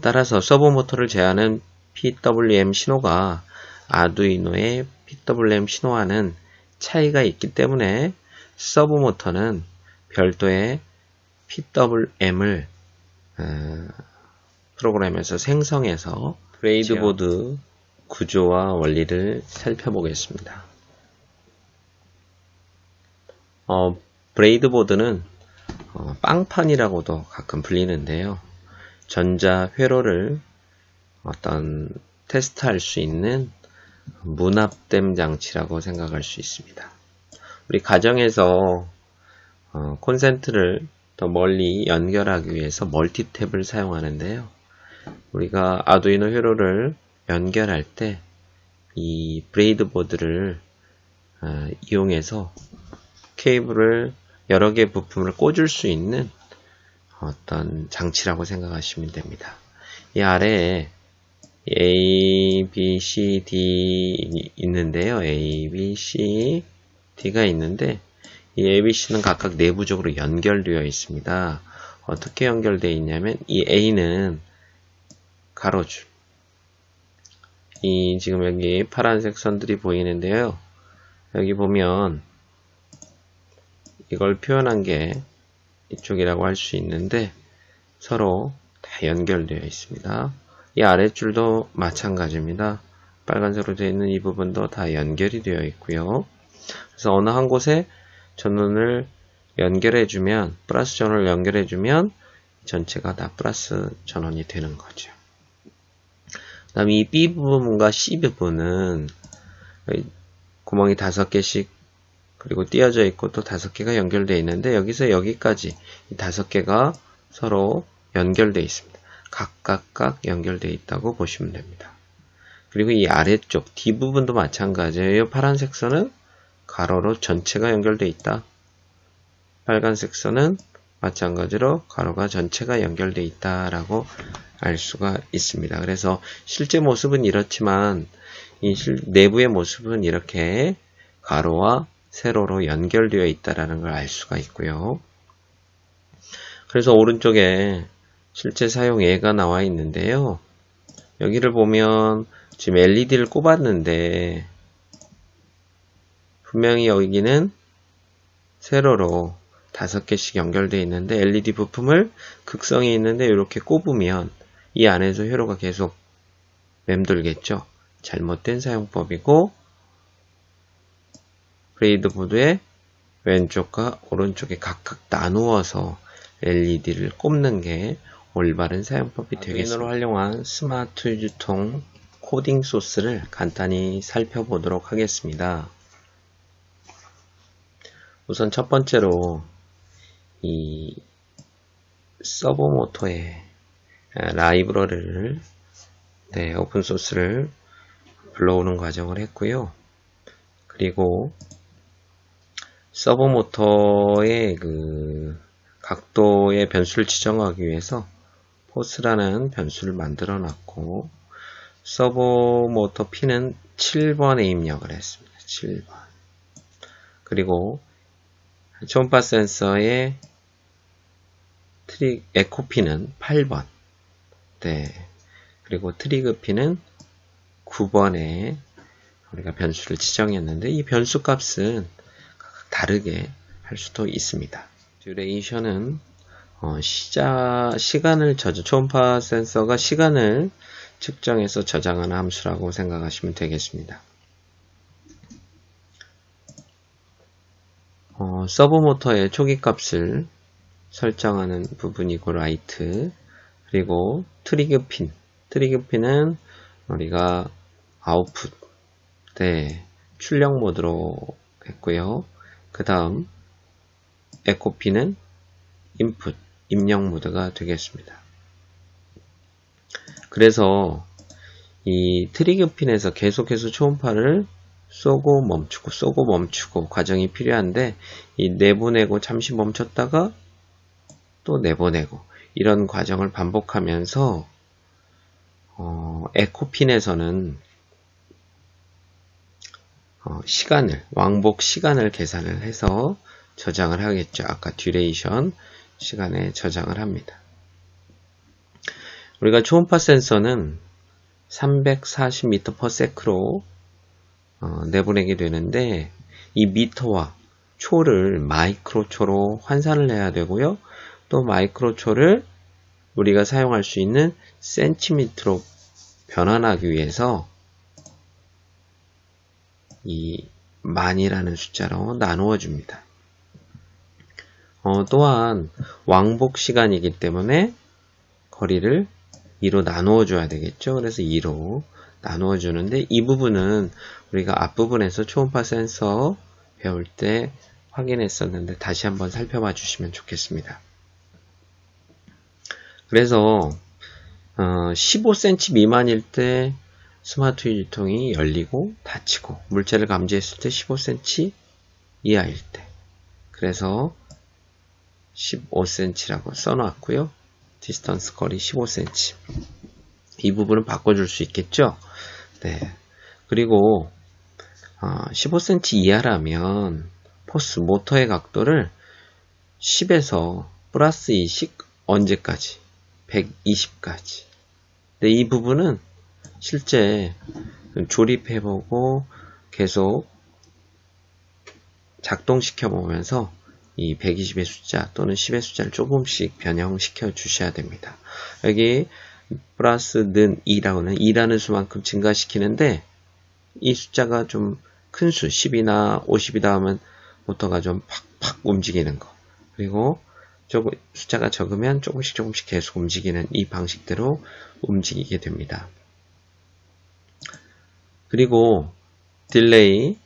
따라서 서브모터를 제어하는 PWM 신호가 아두이노의 PWM 신호와는 차이가 있기 때문에 서브모터는 별도의 PWM을 프로그램에서 생성해서 브레이드보드 구조와 원리를 살펴보겠습니다. 브레이드보드는 빵판이라고도 가끔 불리는데요. 전자 회로를 어떤 테스트할 수 있는 문합댐 장치라고 생각할 수 있습니다. 우리 가정에서 콘센트를 더 멀리 연결하기 위해서 멀티탭을 사용하는데요. 우리가 아두이노 회로를 연결할 때 이 브레이드보드를 이용해서 케이블을 여러 개의 부품을 꽂을 수 있는 어떤 장치라고 생각하시면 됩니다. 이 아래에 A, B, C, D 있는데요. A, B, C, D가 있는데 이 A, B, C는 각각 내부적으로 연결되어 있습니다. 어떻게 연결되어 있냐면 이 A는 가로줄, 이 지금 여기 파란색 선들이 보이는데요. 여기 보면 이걸 표현한 게 이쪽이라고 할 수 있는데 서로 다 연결되어 있습니다. 이 아랫줄도 마찬가지입니다. 빨간색으로 되어 있는 이 부분도 다 연결이 되어 있고요. 그래서 어느 한 곳에 전원을 연결해주면, 플러스 전원을 연결해주면 전체가 다 플러스 전원이 되는 거죠. 그 다음에 이 B 부분과 C 부분은 구멍이 5개씩 그리고 띄어져 있고 또 5개가 연결되어 있는데 여기서 여기까지 이 5개가 서로 연결되어 있습니다. 각각 연결되어 있다고 보시면 됩니다. 그리고 이 아래쪽 D 부분도 마찬가지예요. 파란색 선은 가로로 전체가 연결되어 있다. 빨간색 선은 마찬가지로 가로가 전체가 연결되어 있다라고 알 수가 있습니다. 그래서 실제 모습은 이렇지만 이 내부의 모습은 이렇게 가로와 세로로 연결되어 있다라는 걸 알 수가 있고요. 그래서 오른쪽에 실제 사용 예가 나와 있는데요. 여기를 보면 지금 LED를 꼽았는데 분명히 여기는 세로로 5개씩 연결되어 있는데 LED 부품을 극성이 있는데 이렇게 꼽으면 이 안에서 회로가 계속 맴돌겠죠. 잘못된 사용법이고 브레이드보드의 왼쪽과 오른쪽에 각각 나누어서 LED를 꼽는 게 올바른 사용법이 되겠습니다. 아두이노로 활용한 스마트 유통 코딩 소스를 간단히 살펴보도록 하겠습니다. 우선 첫 번째로 이 서버모터의 라이브러리를 오픈소스를 불러오는 과정을 했고요. 그리고 서버모터의 그 각도의 변수를 지정하기 위해서 포스라는 변수를 만들어 놨고 서버모터 핀은 7번에 입력을 했습니다. 7번. 그리고 초음파 센서의 에코 핀은 8번. 네. 그리고 트리그 핀은 9번에 우리가 변수를 지정했는데 이 변수 값은 다르게 할 수도 있습니다. 듀레이션은 시간을 초음파 센서가 시간을 측정해서 저장하는 함수라고 생각하시면 되겠습니다. 서브모터의 초기 값을 설정하는 부분이고 라이트, 그리고 트리그 핀은 우리가 아웃풋, 네, 출력 모드로 했고요. 그 다음 에코 핀은 인풋, 입력 모드가 되겠습니다. 그래서 이 트리그 핀에서 계속해서 초음파를 쏘고 멈추고 과정이 필요한데, 이 내보내고 잠시 멈췄다가 또 내보내고 이런 과정을 반복하면서 에코핀에서는 왕복 시간을 계산을 해서 저장을 하겠죠. 아까 듀레이션 시간에 저장을 합니다. 우리가 초음파 센서는 340m/s로 내보내게 되는데, 이 미터와 초를 마이크로초로 환산을 해야 되고요. 또 마이크로초를 우리가 사용할 수 있는 센티미터로 변환하기 위해서 이 만이라는 숫자로 나누어 줍니다. 또한 왕복 시간이기 때문에 거리를 2로 나누어 줘야 되겠죠. 그래서 2로 나누어 주는데, 이 부분은 우리가 앞부분에서 초음파 센서 배울 때 확인했었는데 다시 한번 살펴봐 주시면 좋겠습니다. 그래서 15cm 미만일 때 스마트 유지통이 열리고 닫히고, 물체를 감지했을 때 15cm 이하일 때, 그래서 15cm라고 써놨고요. 디스턴스 거리 15cm. 이 부분은 바꿔줄 수 있겠죠? 네. 그리고 15cm 이하라면 포스 모터의 각도를 10에서 플러스 20 언제까지? 120까지. 근데 이 부분은 실제 조립해보고 계속 작동시켜보면서 이 120의 숫자 또는 10의 숫자를 조금씩 변형시켜 주셔야 됩니다. 여기 플러스는 2라고는 2라는 수만큼 증가시키는데, 이 숫자가 좀 큰 수, 10이나 50이다 하면 모터가 좀 팍팍 움직이는 거, 그리고 숫자가 적으면 조금씩 계속 움직이는 이 방식대로 움직이게 됩니다. 그리고 딜레이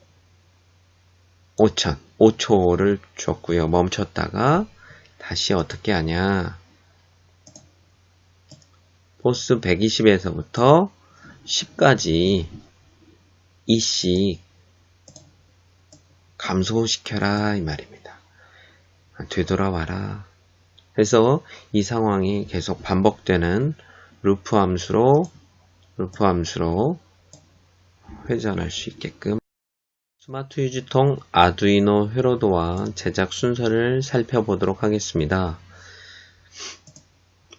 5초를 줬고요. 멈췄다가 다시 어떻게 하냐, 포스 120에서부터 10까지 2씩 감소시켜라 이 말입니다. 되돌아와라. 그래서 이 상황이 계속 반복되는 루프 함수로 회전할 수 있게끔. 스마트 유지통 아두이노 회로도와 제작 순서를 살펴보도록 하겠습니다.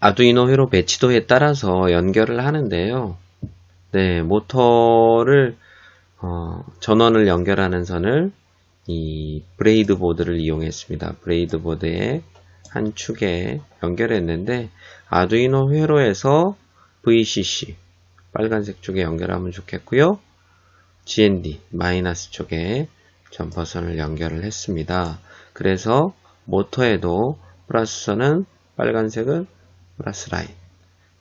아두이노 회로 배치도에 따라서 연결을 하는데요. 네, 모터를 전원을 연결하는 선을 이 브레이드 보드를 이용했습니다. 브레이드 보드의 한 축에 연결했는데, 아두이노 회로에서 VCC 빨간색 쪽에 연결하면 좋겠고요. GND 마이너스 쪽에 점퍼선을 연결을 했습니다. 그래서 모터에도 플러스선은 빨간색은 플러스 라인,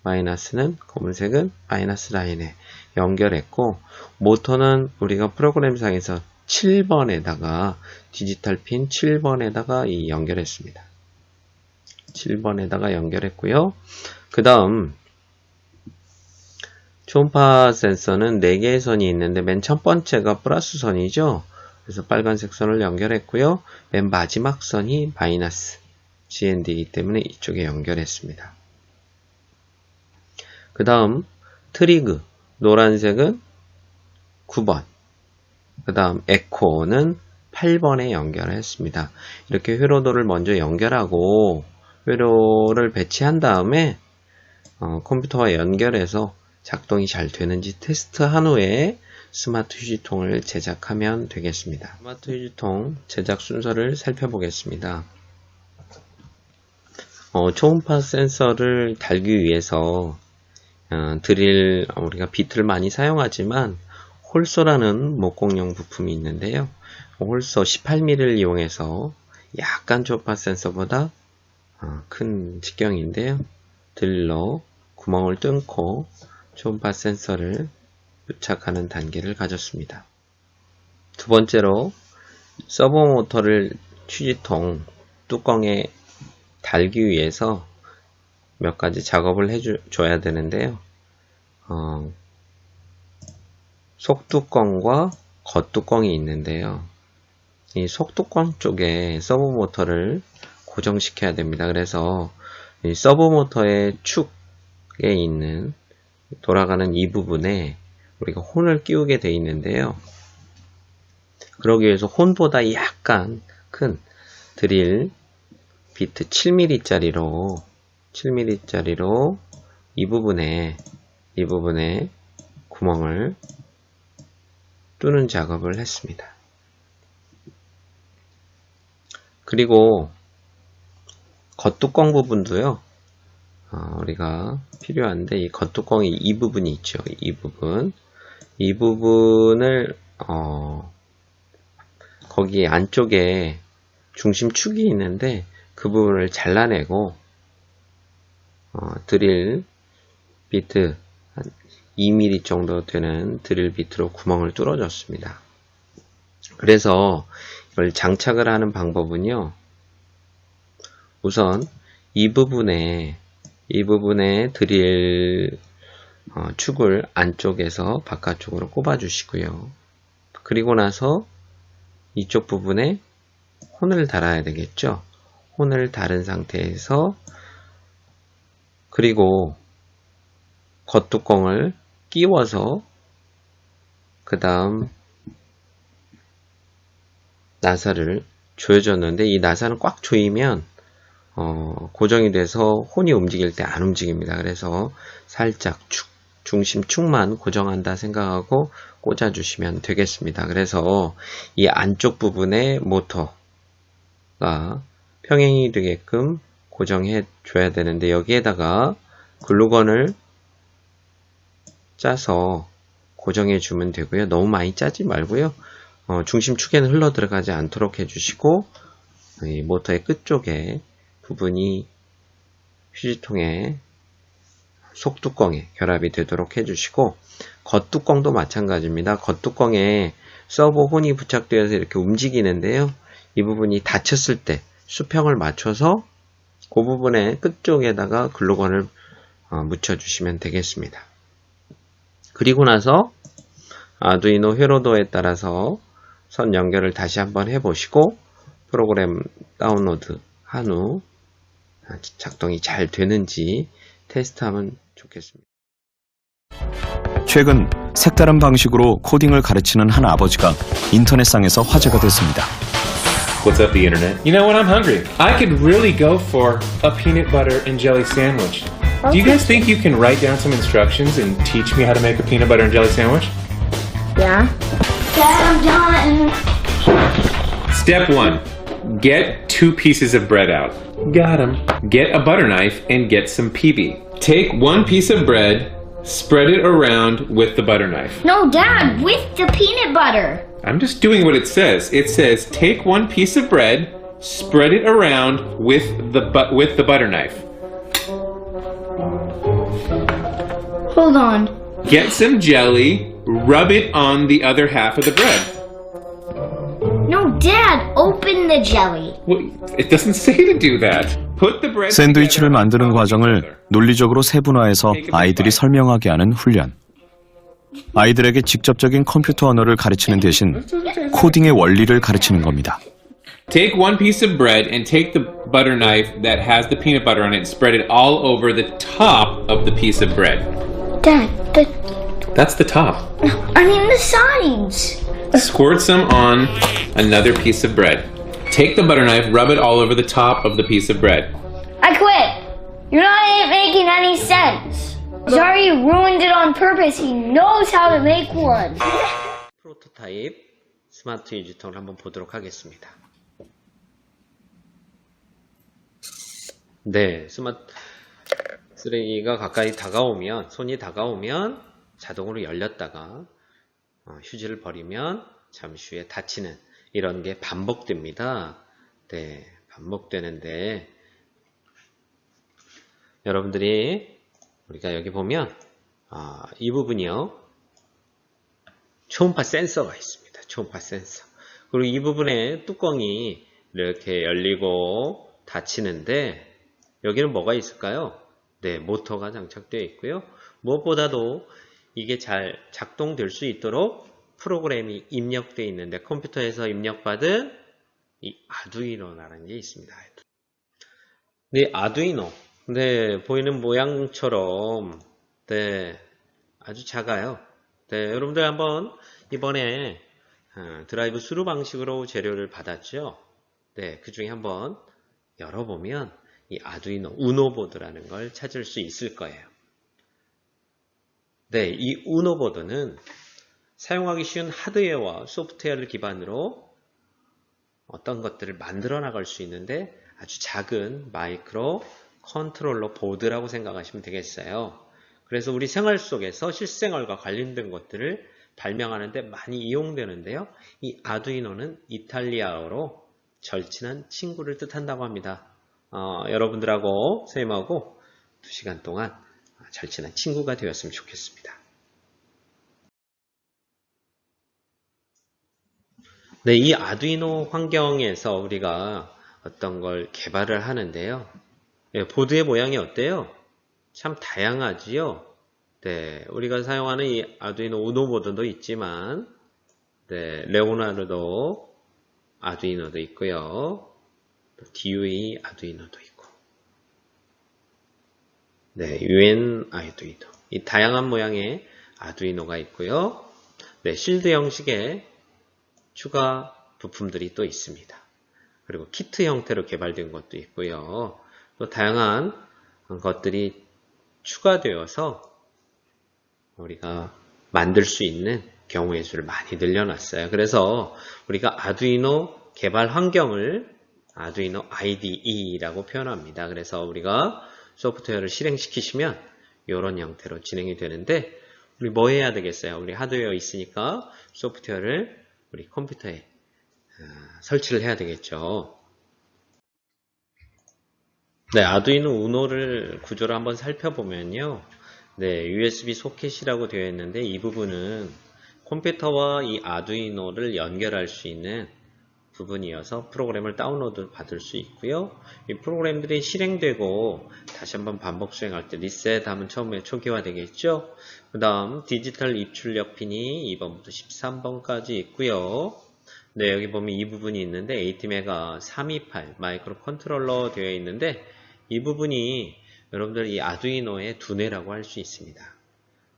마이너스는 검은색은 마이너스 라인에 연결했고, 모터는 우리가 프로그램상에서 7번에다가 디지털 핀 7번에다가 연결했습니다. 7번에다가 연결했고요. 그 다음 초음파 센서는 4개의 선이 있는데 맨 첫 번째가 플러스 선이죠. 그래서 빨간색 선을 연결했고요. 맨 마지막 선이 마이너스 GND이기 때문에 이쪽에 연결했습니다. 그 다음 트리그 노란색은 9번, 그 다음 에코는 8번에 연결을 했습니다. 이렇게 회로도를 먼저 연결하고 회로를 배치한 다음에 컴퓨터와 연결해서 작동이 잘 되는지 테스트한 후에 스마트 휴지통을 제작하면 되겠습니다. 스마트 휴지통 제작 순서를 살펴보겠습니다. 초음파 센서를 달기 위해서 드릴 우리가 비트를 많이 사용하지만 홀소라는 목공용 부품이 있는데요. 홀소 18mm를 이용해서 약간 초음파 센서보다 큰 직경인데요. 드릴로 구멍을 뚫고 초음파 센서를 부착하는 단계를 가졌습니다. 두 번째로 서버 모터를 휴지통 뚜껑에 달기 위해서 몇 가지 작업을 해줘야 되는데요. 속뚜껑과 겉뚜껑이 있는데요. 이 속뚜껑 쪽에 서버 모터를 고정시켜야 됩니다. 그래서 이 서버 모터의 축에 있는 돌아가는 이 부분에 우리가 혼을 끼우게 되어 있는데요. 그러기 위해서 혼보다 약간 큰 드릴 비트 7mm짜리로 이 부분에 구멍을 뚫는 작업을 했습니다. 그리고 겉뚜껑 부분도요. 우리가 필요한데 이 겉뚜껑이 이 부분이 있죠. 이 부분을 거기 안쪽에 중심축이 있는데 그 부분을 잘라내고 드릴 비트 한 2mm 정도 되는 드릴 비트로 구멍을 뚫어줬습니다. 그래서 이걸 장착을 하는 방법은요. 우선 이 부분에 드릴 축을 안쪽에서 바깥쪽으로 꼽아 주시고요. 그리고 나서 이쪽 부분에 혼을 달아야 되겠죠. 혼을 달은 상태에서 그리고 겉뚜껑을 끼워서 그 다음 나사를 조여줬는데 이 나사는 꽉 조이면 고정이 돼서 혼이 움직일 때 안 움직입니다. 그래서 살짝 중심축만 고정한다 생각하고 꽂아주시면 되겠습니다. 그래서 이 안쪽 부분에 모터가 평행이 되게끔 고정해 줘야 되는데 여기에다가 글루건을 짜서 고정해 주면 되고요. 너무 많이 짜지 말고요. 중심축에는 흘러 들어가지 않도록 해주시고 이 모터의 끝쪽에 부분이 휴지통의 속뚜껑에 결합이 되도록 해주시고 겉뚜껑도 마찬가지입니다. 겉뚜껑에 서버 혼이 부착되어서 이렇게 움직이는데요. 이 부분이 닫혔을 때 수평을 맞춰서 그 부분의 끝쪽에다가 글루건을 묻혀주시면 되겠습니다. 그리고 나서 아두이노 회로도에 따라서 선 연결을 다시 한번 해보시고 프로그램 다운로드 한 후 작동이 잘 되는지 테스트하면 좋겠습니다. 최근 색다른 방식으로 코딩을 가르치는 한 아버지가 인터넷상에서 화제가 됐습니다. What's up, the internet? You know what? I'm hungry. I could really go for a peanut butter and jelly sandwich. Do you guys think you can write down some instructions and teach me how to make a peanut butter and jelly sandwich? Yeah. Dad, I'm done. Step 1. Get 2 pieces of bread out. Got 'em. Get a butter knife and get some PB. Take 1 piece of bread, spread it around with the butter knife. No, Dad, with the peanut butter. I'm just doing what it says. It says take 1 piece of bread, spread it around with the butter knife. Hold on. Get some jelly, rub it on the other half of the bread. No, Dad, open the jelly. Well, it doesn't say to do that. Put the bread 샌드위치를 together 만드는 on the 과정을 flour. 논리적으로 세분화해서 아이들이 설명하게 하는 훈련. 아이들에게 직접적인 컴퓨터 언어를 가르치는 대신 코딩의 원리를 가르치는 겁니다. Take 1 piece of bread and take the butter knife that has the peanut butter on it and spread it all over the top of the piece of bread. Dad, That's the top. I mean the sides. Squirt some on another piece of bread. Take the butter knife, rub it all over the top of the piece of bread. I You're not making any sense. Zari ruined it on purpose. He knows how to make one. 프로토타입 스마트 유지통을 한번 보도록 하겠습니다. 네, 스마트 쓰레기가 가까이 다가오면, 손이 다가오면 자동으로 열렸다가 휴지를 버리면 잠시 후에 닫히는 이런 게 반복됩니다. 네, 반복되는데 여러분들이 우리가 여기 보면 이 부분이요. 초음파 센서가 있습니다. 초음파 센서. 그리고 이 부분에 뚜껑이 이렇게 열리고 닫히는데 여기는 뭐가 있을까요? 네, 모터가 장착되어 있고요. 무엇보다도 이게 잘 작동될 수 있도록 프로그램이 입력되어 있는데 컴퓨터에서 입력받은 이 아두이노라는 게 있습니다. 네, 아두이노. 네, 보이는 모양처럼 네, 아주 작아요. 네, 여러분들 한번 이번에 드라이브 스루 방식으로 재료를 받았죠. 네, 그 중에 한번 열어보면 이 아두이노 우노보드라는 걸 찾을 수 있을 거예요. 네, 이 우노보드는 사용하기 쉬운 하드웨어와 소프트웨어를 기반으로 어떤 것들을 만들어 나갈 수 있는데 아주 작은 마이크로 컨트롤러 보드라고 생각하시면 되겠어요. 그래서 우리 생활 속에서 실생활과 관련된 것들을 발명하는 데 많이 이용되는데요. 이 아두이노는 이탈리아어로 절친한 친구를 뜻한다고 합니다. 여러분들하고 선생님하고 2시간 동안 절친한 친구가 되었으면 좋겠습니다. 네, 이 아두이노 환경에서 우리가 어떤 걸 개발을 하는데요. 네, 보드의 모양이 어때요? 참 다양하지요? 네, 우리가 사용하는 이 아두이노 우노보드도 있지만, 네, 레오나르도 아두이노도 있고요. DUE 아두이노도 있고, 네, UN 아두이노. 이 다양한 모양의 아두이노가 있고요. 네, 실드 형식의 추가 부품들이 또 있습니다. 그리고 키트 형태로 개발된 것도 있고요. 또 다양한 것들이 추가되어서 우리가 만들 수 있는 경우의 수를 많이 늘려놨어요. 그래서 우리가 아두이노 개발 환경을 아두이노 IDE라고 표현합니다. 그래서 우리가 소프트웨어를 실행시키시면 이런 형태로 진행이 되는데 우리 뭐 해야 되겠어요? 우리 하드웨어 있으니까 소프트웨어를 우리 컴퓨터에 설치를 해야 되겠죠. 네, 아두이노 우노를 구조를 한번 살펴보면요. 네, USB 소켓이라고 되어 있는데 이 부분은 컴퓨터와 이 아두이노를 연결할 수 있는 부분이어서 프로그램을 다운로드 받을 수 있고요. 이 프로그램들이 실행되고 다시 한번 반복 수행할 때 리셋하면 처음에 초기화 되겠죠. 그 다음 디지털 입출력 핀이 2번부터 13번까지 있고요. 네, 여기 보면 이 부분이 있는데 ATmega 328 마이크로 컨트롤러 되어 있는데 이 부분이 여러분들 이 아두이노의 두뇌라고 할 수 있습니다.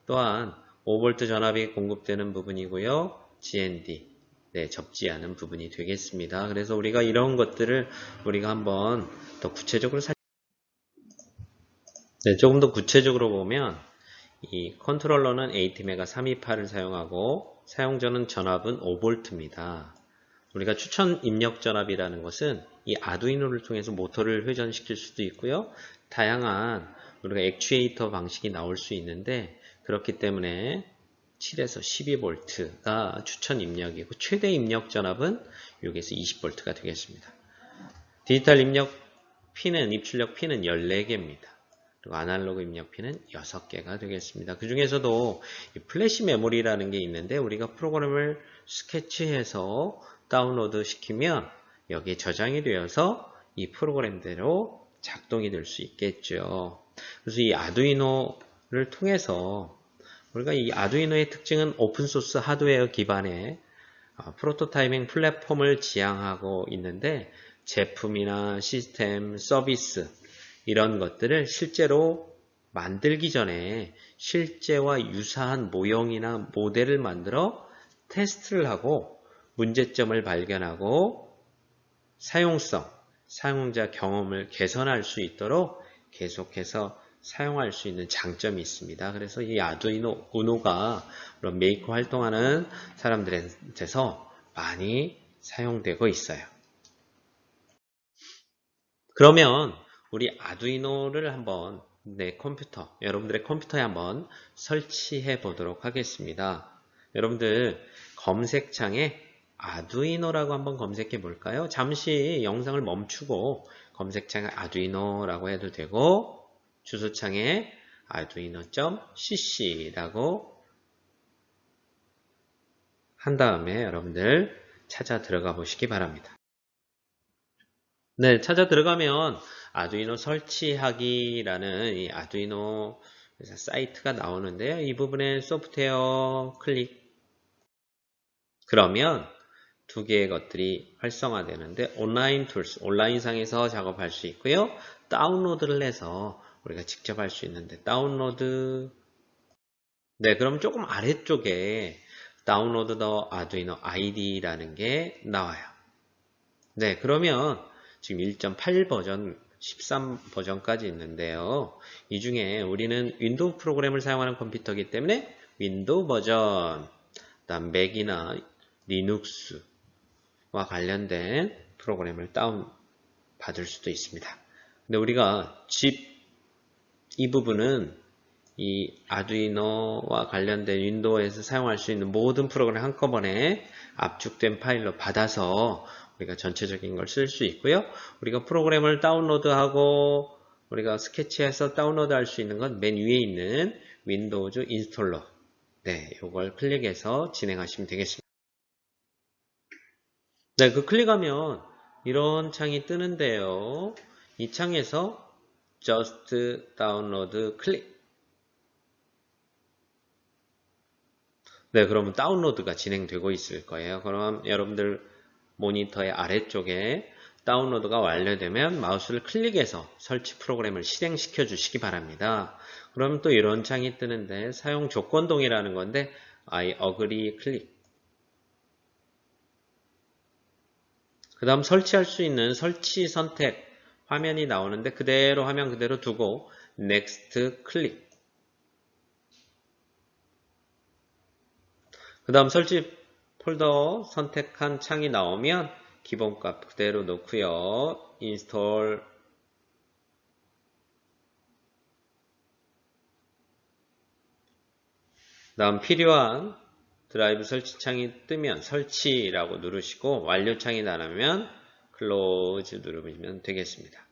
또한 5V 전압이 공급되는 부분이고요. GND, 네, 접지 않은 부분이 되겠습니다. 그래서 우리가 이런 것들을 우리가 한번 더 구체적으로 네, 조금 더 구체적으로 보면 이 컨트롤러는 ATmega 328을 사용하고 사용자는 전압은 5V입니다. 우리가 추천 입력 전압이라는 것은 이 아두이노를 통해서 모터를 회전시킬 수도 있고요. 다양한 우리가 액추에이터 방식이 나올 수 있는데 그렇기 때문에 7에서 12V가 추천 입력이고 최대 입력 전압은 6에서 20V가 되겠습니다. 디지털 입력 핀은 입출력 핀은 14개입니다. 그리고 아날로그 입력 핀은 6개가 되겠습니다. 그 중에서도 이 플래시 메모리라는 게 있는데 우리가 프로그램을 스케치해서 다운로드 시키면 여기에 저장이 되어서 이 프로그램대로 작동이 될 수 있겠죠. 그래서 이 아두이노를 통해서 우리가 이 아두이노의 특징은 오픈소스 하드웨어 기반의 프로토타이핑 플랫폼을 지향하고 있는데 제품이나 시스템, 서비스 이런 것들을 실제로 만들기 전에 실제와 유사한 모형이나 모델을 만들어 테스트를 하고 문제점을 발견하고 사용성, 사용자 경험을 개선할 수 있도록 계속해서 사용할 수 있는 장점이 있습니다. 그래서 이 아두이노 우노가 그런 메이커 활동하는 사람들한테서 많이 사용되고 있어요. 그러면 우리 아두이노를 한번 여러분들의 컴퓨터에 한번 설치해 보도록 하겠습니다. 여러분들 검색창에 아두이노라고 한번 검색해 볼까요? 잠시 영상을 멈추고 검색창에 아두이노라고 해도 되고 주소창에 arduino.cc라고 한 다음에 여러분들 찾아 들어가 보시기 바랍니다. 네, 찾아 들어가면 아두이노 설치하기라는 이 아두이노 사이트가 나오는데요. 이 부분에 소프트웨어 클릭. 그러면 두 개의 것들이 활성화되는데 온라인 툴스, 온라인상에서 작업할 수 있고요. 다운로드를 해서 우리가 직접 할 수 있는데 다운로드. 네, 그럼 조금 아래쪽에 다운로드 더 아두이노 ID라는 게 나와요. 네, 그러면 지금 1.8 버전, 13 버전까지 있는데요. 이 중에 우리는 윈도우 프로그램을 사용하는 컴퓨터이기 때문에 윈도우 버전, 그다음 맥이나 리눅스와 관련된 프로그램을 다운 받을 수도 있습니다. 근데 우리가 이 부분은 이 아두이노와 관련된 윈도우에서 사용할 수 있는 모든 프로그램 한꺼번에 압축된 파일로 받아서 우리가 전체적인 걸 쓸 수 있고요. 우리가 프로그램을 다운로드하고 우리가 스케치해서 다운로드 할 수 있는 건 맨 위에 있는 윈도우즈 인스톨러. 네, 이걸 클릭해서 진행하시면 되겠습니다. 네, 그 클릭하면 이런 창이 뜨는데요. 이 창에서 Just Download 클릭. 네, 그러면 다운로드가 진행되고 있을 거예요. 그럼 여러분들 모니터의 아래쪽에 다운로드가 완료되면 마우스를 클릭해서 설치 프로그램을 실행시켜 주시기 바랍니다. 그럼 또 이런 창이 뜨는데 사용 조건 동의라는 건데 I agree 클릭. 그 다음 설치할 수 있는 설치 선택 화면이 나오는데 그대로 화면 그대로 두고 Next 클릭. 그 다음 설치 폴더 선택한 창이 나오면 기본값 그대로 놓고요. 인스톨. 그 다음 필요한 드라이브 설치 창이 뜨면 설치라고 누르시고 완료 창이 나오면 클로즈 누르면 되겠습니다.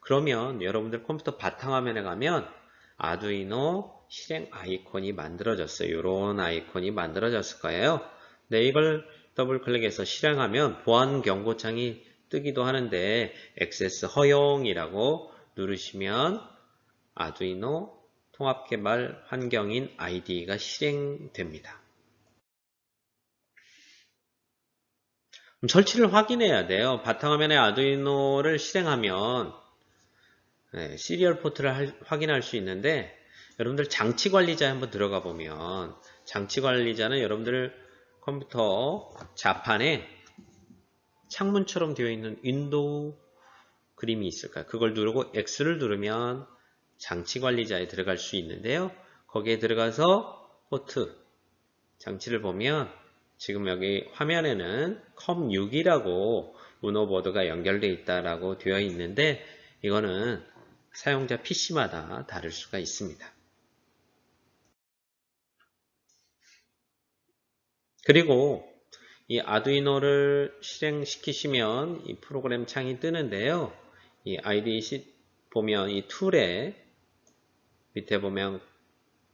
그러면 여러분들 컴퓨터 바탕화면에 가면 아두이노 실행 아이콘이 만들어졌어요. 이런 아이콘이 만들어졌을 거예요. 네, 이걸 더블 클릭해서 실행하면 보안 경고창이 뜨기도 하는데 액세스 허용이라고 누르시면 아두이노 통합개발 환경인 IDE가 실행됩니다. 그럼 설치를 확인해야 돼요. 바탕화면에 아두이노를 실행하면 시리얼 포트를 확인할 수 있는데 여러분들 장치관리자에 한번 들어가 보면 장치관리자는 여러분들 컴퓨터 자판에 창문처럼 되어 있는 윈도우 그림이 있을까요? 그걸 누르고 X를 누르면 장치관리자에 들어갈 수 있는데요. 거기에 들어가서 포트 장치를 보면 지금 여기 화면에는 COM6이라고 우노보드가 연결되어 있다라고 되어 있는데 이거는 사용자 PC마다 다를 수가 있습니다. 그리고 이 아두이노를 실행시키시면 이 프로그램 창이 뜨는데요. 이 IDE 보면 이 툴에 밑에 보면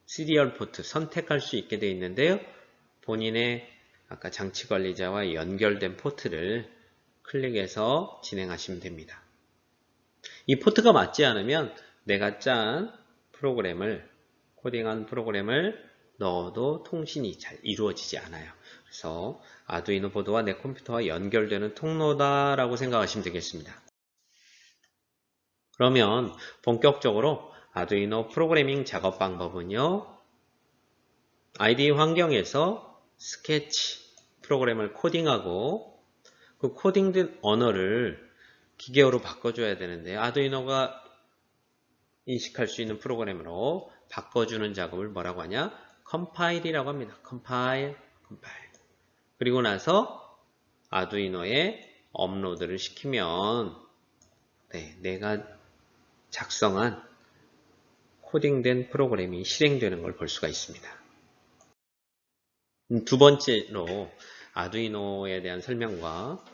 시리얼 포트 선택할 수 있게 되어 있는데요. 본인의 아까 장치관리자와 연결된 포트를 클릭해서 진행하시면 됩니다. 이 포트가 맞지 않으면 내가 짠 프로그램을 코딩한 프로그램을 넣어도 통신이 잘 이루어지지 않아요. 그래서 아두이노 보드와 내 컴퓨터와 연결되는 통로다라고 생각하시면 되겠습니다. 그러면 본격적으로 아두이노 프로그래밍 작업 방법은요. IDE 환경에서 스케치 프로그램을 코딩하고 그 코딩된 언어를 기계어로 바꿔줘야 되는데 아두이노가 인식할 수 있는 프로그램으로 바꿔주는 작업을 뭐라고 하냐? 컴파일이라고 합니다. 컴파일. 그리고 나서 아두이노에 업로드를 시키면 내가 작성한 코딩된 프로그램이 실행되는 걸 볼 수가 있습니다. 두 번째로 아두이노에 대한 설명과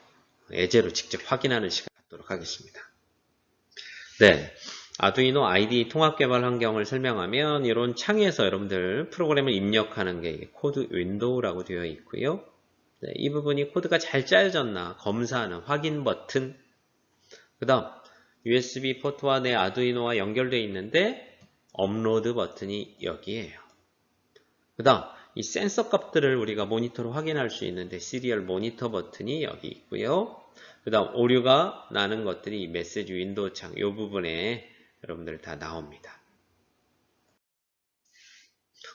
예제로 직접 확인하는 시간 갖도록 하겠습니다. 아두이노 IDE 통합 개발 환경을 설명하면 이런 창에서 여러분들 프로그램을 입력하는 게 코드 윈도우라고 되어 있고요. 이 부분이 코드가 잘 짜여졌나 검사하는 확인 버튼. 그 다음 USB 포트와 내 아두이노와 연결되어 있는데 업로드 버튼이 여기에요. 그 다음 이 센서 값들을 우리가 모니터로 확인할 수 있는데 시리얼 모니터 버튼이 여기 있고요. 그 다음 오류가 나는 것들이 메시지 윈도우 창 이 부분에 여러분들 다 나옵니다.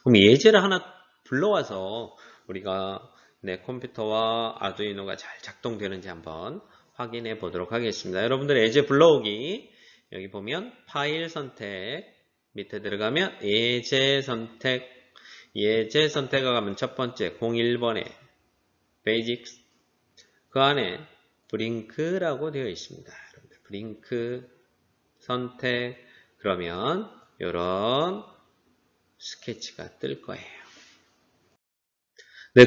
그럼 예제를 하나 불러와서 우리가 내 컴퓨터와 아두이노가 잘 작동되는지 한번 확인해 보도록 하겠습니다. 여러분들 예제 불러오기 여기 보면 파일 선택 밑에 들어가면 예제 선택 예제 선택에 가면 첫 번째 01번에 베이직스 그 안에 브링크라고 되어 있습니다. 여러분들 브링크 선택 그러면 이런 스케치가 뜰 거예요.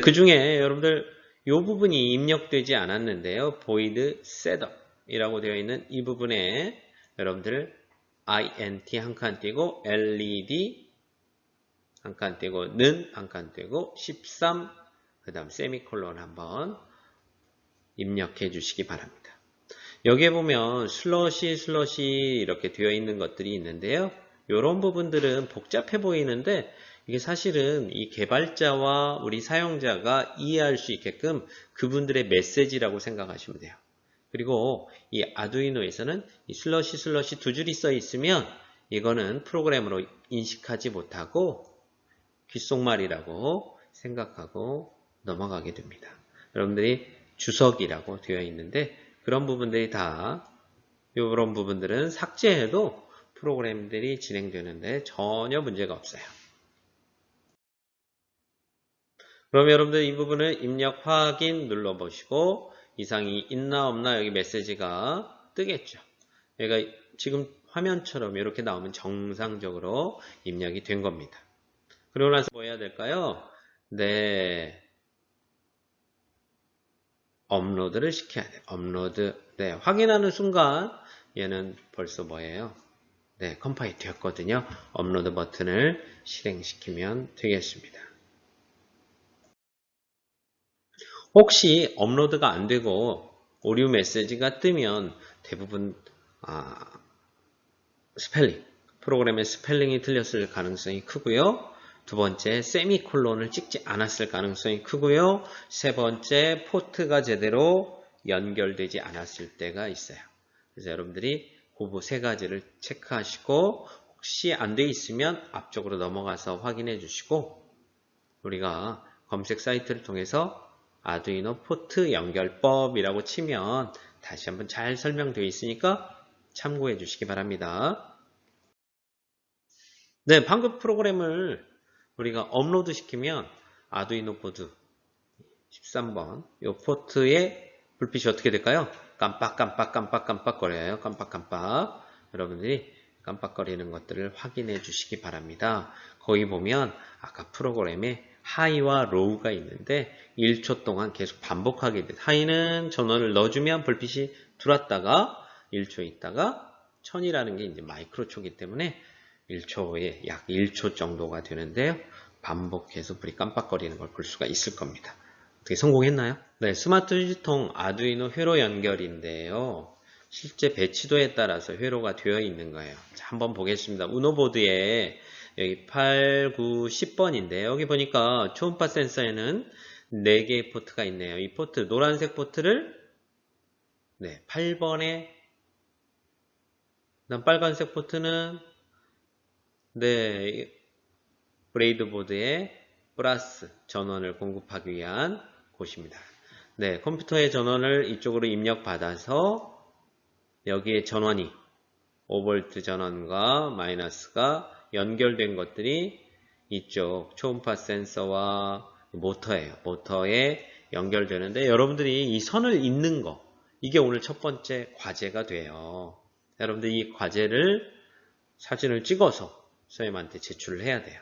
그 중에 여러분들 이 부분이 입력되지 않았는데요. void setup 이라고 되어 있는 이 부분에 여러분들 int 한 칸 띄고 led 한 칸 띄고 는 한 칸 띄고 13 그 다음 세미콜론 한번 입력해 주시기 바랍니다. 여기에 보면 슬러시 이렇게 되어 있는 것들이 있는데요. 이런 부분들은 복잡해 보이는데 이게 사실은 이 개발자와 우리 사용자가 이해할 수 있게끔 그분들의 메시지라고 생각하시면 돼요. 그리고 이 아두이노에서는 이 슬러시 두 줄이 써 있으면 이거는 프로그램으로 인식하지 못하고 귓속말이라고 생각하고 넘어가게 됩니다. 여러분들이 주석이라고 되어 있는데 그런 부분들이 다 이런 부분들은 삭제해도 프로그램들이 진행되는데 전혀 문제가 없어요. 그럼 여러분들 이 부분을 입력 확인 눌러보시고 이상이 있나 없나 여기 메시지가 뜨겠죠. 얘가 지금 화면처럼 이렇게 나오면 정상적으로 입력이 된 겁니다. 그러고 나서 뭐 해야 될까요? 업로드를 시켜야 돼요. 업로드. 확인하는 순간 얘는 벌써 뭐예요? 컴파일 되었거든요. 업로드 버튼을 실행시키면 되겠습니다. 혹시 업로드가 안 되고 오류 메시지가 뜨면 대부분 프로그램의 스펠링이 틀렸을 가능성이 크고요. 두 번째, 세미콜론을 찍지 않았을 가능성이 크고요. 세 번째, 포트가 제대로 연결되지 않았을 때가 있어요. 그래서 여러분들이 그 세 가지를 체크하시고 혹시 안 돼 있으면 앞쪽으로 넘어가서 확인해 주시고 우리가 검색 사이트를 통해서 아두이노 포트 연결법이라고 치면 다시 한번 잘 설명되어 있으니까 참고해 주시기 바랍니다. 방금 프로그램을 우리가 업로드 시키면 아두이노 보드 13번 이 포트의 불빛이 어떻게 될까요? 깜빡 거려요. 깜빡. 여러분들이 깜빡거리는 것들을 확인해 주시기 바랍니다. 거기 보면 아까 프로그램에 하이와 로우가 있는데 1초 동안 계속 반복하게 돼. 하이는 전원을 넣어주면 불빛이 들어왔다가 1초 있다가 1000이라는 게 이제 마이크로초기 때문에 1초에 약 1초 정도가 되는데요. 반복해서 불이 깜빡거리는 걸 볼 수가 있을 겁니다. 어떻게 성공했나요? 스마트 휴지통 아두이노 회로 연결인데요. 실제 배치도에 따라서 회로가 되어 있는 거예요. 자, 한번 보겠습니다. 우노보드에 여기 8, 9, 10번인데 여기 보니까 초음파 센서에는 4개의 포트가 있네요. 이 포트, 노란색 포트를 8번에 그다음 빨간색 포트는 브레이드보드에 플러스 전원을 공급하기 위한 곳입니다. 컴퓨터의 전원을 이쪽으로 입력받아서 여기에 전원이 5V 전원과 마이너스가 연결된 것들이 이쪽 초음파 센서와 모터예요. 모터에 연결되는데 여러분들이 이 선을 잇는 거, 이게 오늘 첫 번째 과제가 돼요. 여러분들 이 과제를 사진을 찍어서 선생님한테 제출을 해야 돼요.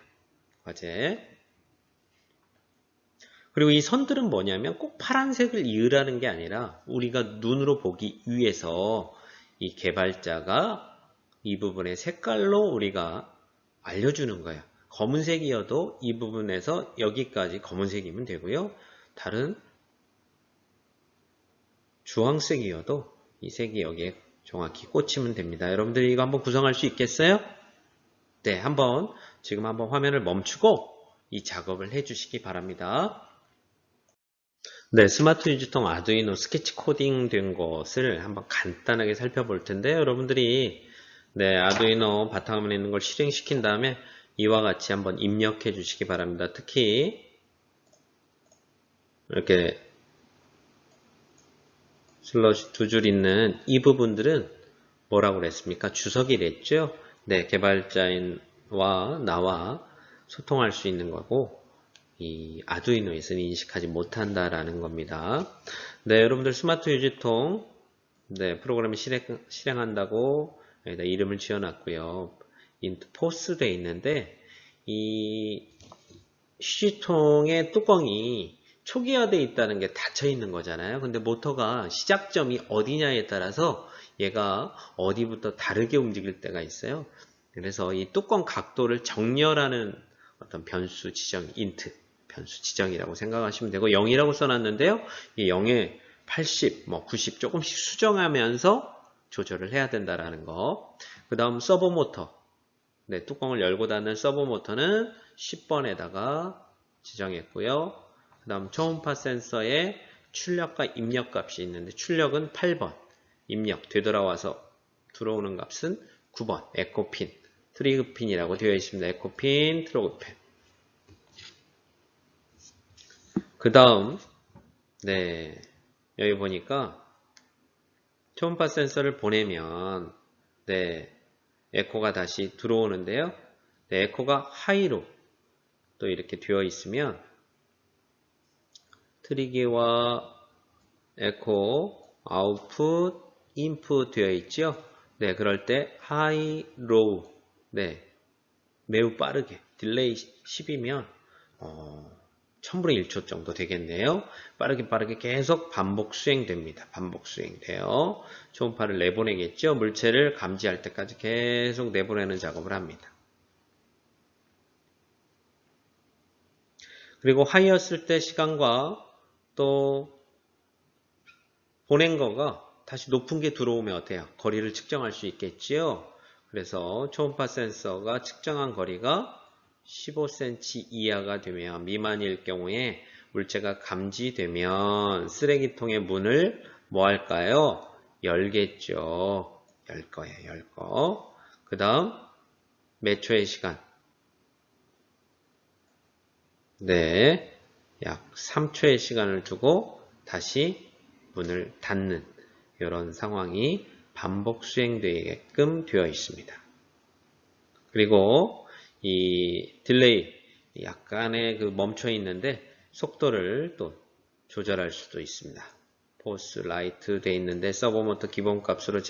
과제. 그리고 이 선들은 뭐냐면 꼭 파란색을 이으라는 게 아니라 우리가 눈으로 보기 위해서 이 개발자가 이 부분의 색깔로 우리가 알려주는 거예요. 검은색이어도 이 부분에서 여기까지 검은색이면 되고요. 다른 주황색이어도 이 색이 여기에 정확히 꽂히면 됩니다. 여러분들이 이거 한번 구성할 수 있겠어요? 네, 지금 한번 화면을 멈추고 이 작업을 해주시기 바랍니다. 네, 스마트 유지통 아두이노 스케치 코딩 된 것을 한번 간단하게 살펴볼 텐데 여러분들이 아두이노 바탕화면에 있는 걸 실행시킨 다음에 이와 같이 한번 입력해 주시기 바랍니다. 특히 이렇게 슬러시 두 줄 있는 이 부분들은 뭐라고 그랬습니까? 주석이랬죠? 네, 개발자와 나와 소통할 수 있는 거고 이 아두이노에서는 인식하지 못한다라는 겁니다. 네, 여러분들 스마트 유지통 프로그램을 실행한다고 여기다 이름을 지어놨고요. 인트 포스 되어 있는데 이 휴지통의 뚜껑이 초기화되어 있다는 게 닫혀 있는 거잖아요. 근데 모터가 시작점이 어디냐에 따라서 얘가 어디부터 다르게 움직일 때가 있어요. 그래서 이 뚜껑 각도를 정렬하는 어떤 변수 지정, 인트 변수 지정이라고 생각하시면 되고 0이라고 써놨는데요. 이 0에 80, 90 조금씩 수정하면서 조절을 해야 된다라는 거. 그 다음 서버 모터. 뚜껑을 열고 닫는 서버 모터는 10번에다가 지정했고요. 그 다음 초음파 센서에 출력과 입력 값이 있는데 출력은 8번, 입력 되돌아와서 들어오는 값은 9번, 에코핀, 트리그핀이라고 되어 있습니다. 에코핀, 트리그핀. 그 다음 여기 보니까 초음파 센서를 보내면 에코가 다시 들어오는데요. 에코가 하이로 또 이렇게 되어 있으면 트리기와 에코, 아웃풋, 인풋 되어 있죠. 그럴 때 하이, 로우, 매우 빠르게 딜레이 10이면 1000분의 1초 정도 되겠네요. 빠르게 계속 반복 수행됩니다. 반복 수행돼요. 초음파를 내보내겠죠. 물체를 감지할 때까지 계속 내보내는 작업을 합니다. 그리고 하이였을 때 시간과 또 보낸 거가 다시 높은 게 들어오면 어때요? 거리를 측정할 수 있겠지요. 그래서 초음파 센서가 측정한 거리가 15cm 이하가 되면 미만일 경우에 물체가 감지되면 쓰레기통의 문을 뭐 할까요? 열겠죠. 열 거예요. 열 거. 그 다음 몇 초의 시간? 약 3초의 시간을 두고 다시 문을 닫는 이런 상황이 반복 수행되게끔 되어 있습니다. 그리고 이 딜레이 약간의 멈춰 있는데 속도를 또 조절할 수도 있습니다. 포스 라이트 돼 있는데 서버모터 기본값으로